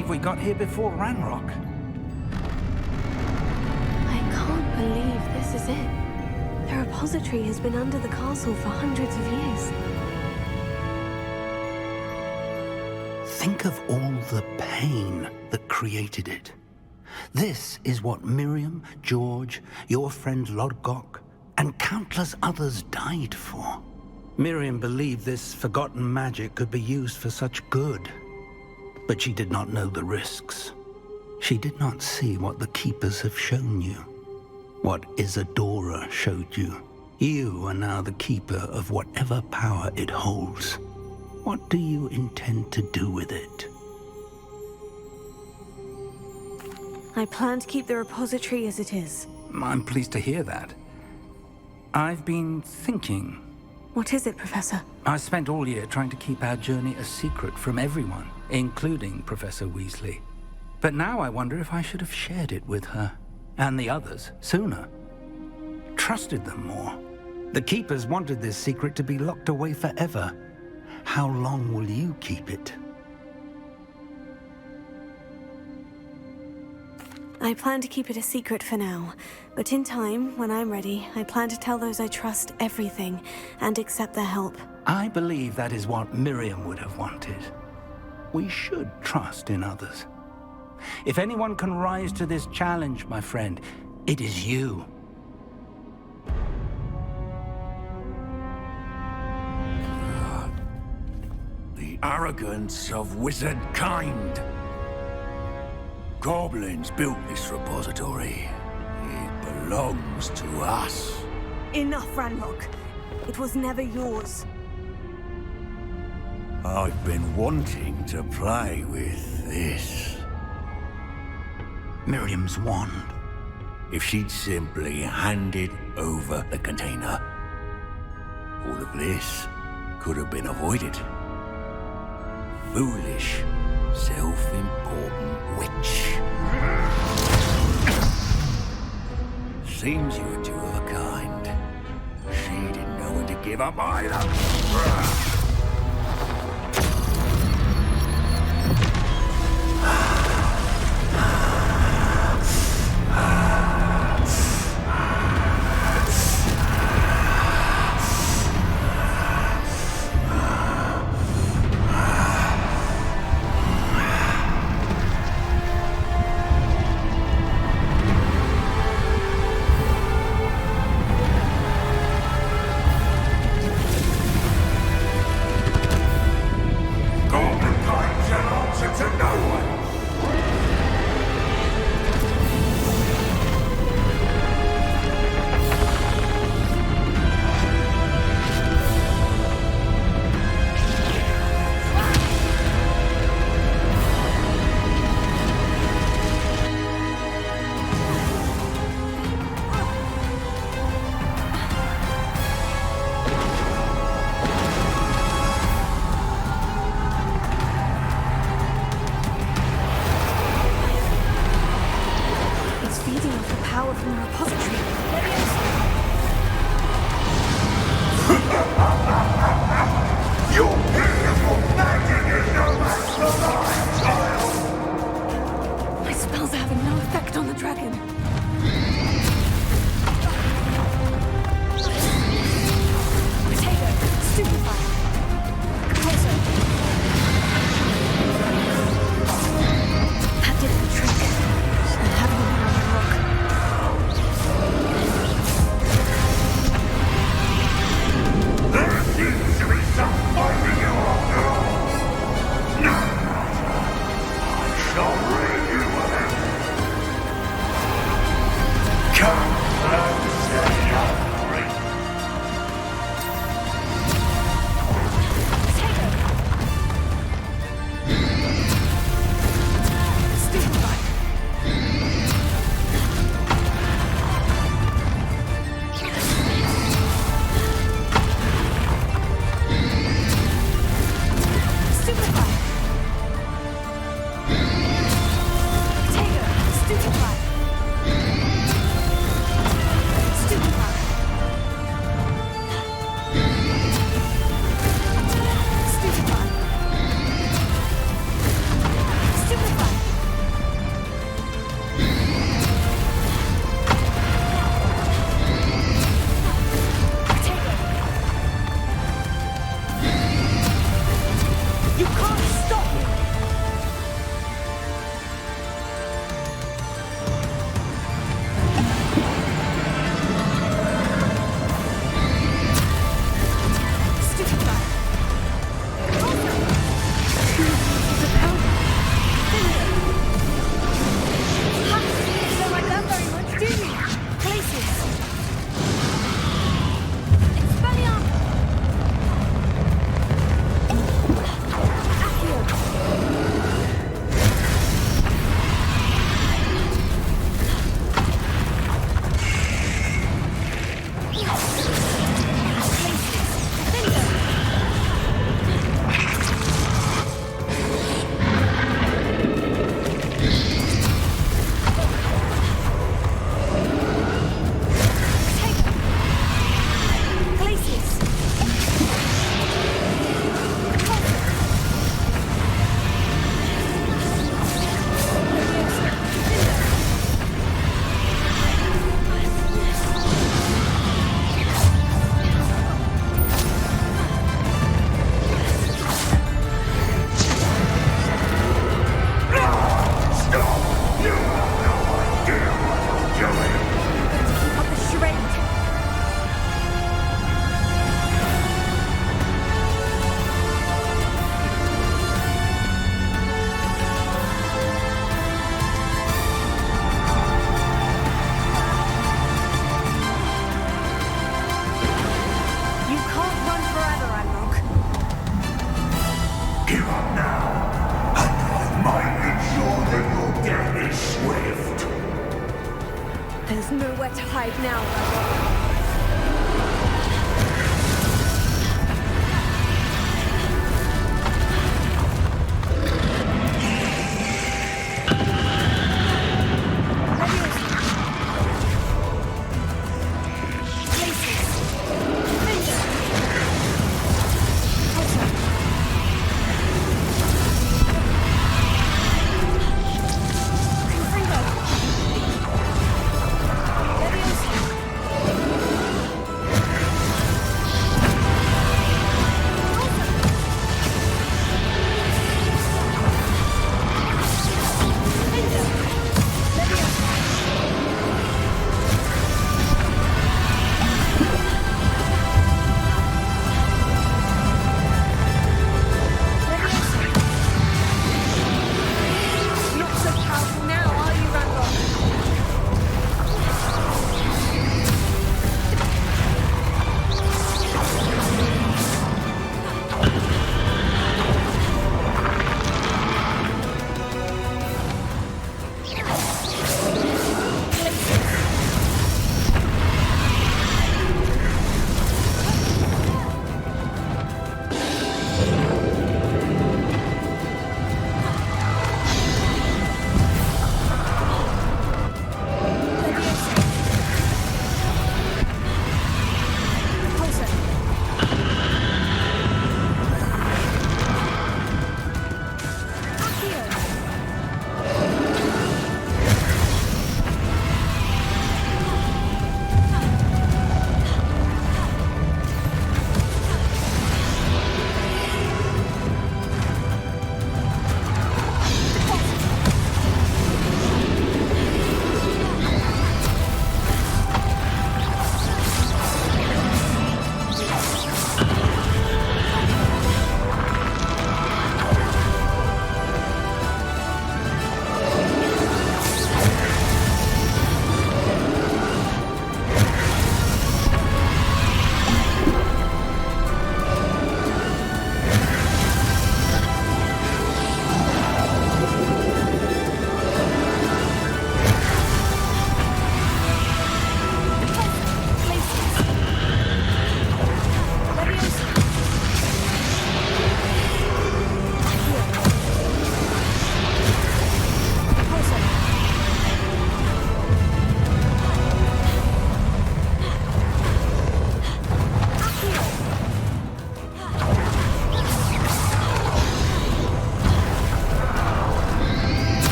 P: believe we got here before Ranrock.
B: I can't believe this is it. The repository has been under the castle for hundreds of years.
P: Think of all the pain that created it. This is what Miriam, George, your friend Lodgok, and countless others died for. Miriam believed this forgotten magic could be used for such good, but she did not know the risks. She did not see what the Keepers have shown you, what Isidora showed you. You are now the Keeper of whatever power it holds. What do you intend to do with it?
B: I plan to keep the repository as it is.
P: I'm pleased to hear that. I've been thinking.
B: What is it, Professor?
P: I spent all year trying to keep our journey a secret from everyone, including Professor Weasley. But now I wonder if I should have shared it with her, and the others, sooner. Trusted them more. The Keepers wanted this secret to be locked away forever. How long will you keep it?
B: I plan to keep it a secret for now, but in time, when I'm ready, I plan to tell those I trust everything and accept their help.
P: I believe that is what Miriam would have wanted. We should trust in others. If anyone can rise to this challenge, my friend, it is you.
F: The arrogance of wizard kind. Goblins built this repository. It belongs to us.
B: Enough, Ranrock. It was never yours.
F: I've been wanting to play with this.
P: Miriam's wand.
F: If she'd simply handed over the container, all of this could have been avoided. Foolish, self-important witch. Seems you were two of a kind. She didn't know when to give up either.
B: There's nowhere to hide now, Ranrock.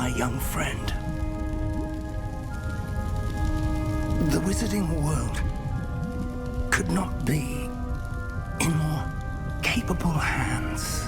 A: my young friend. The wizarding world could not be in more capable hands.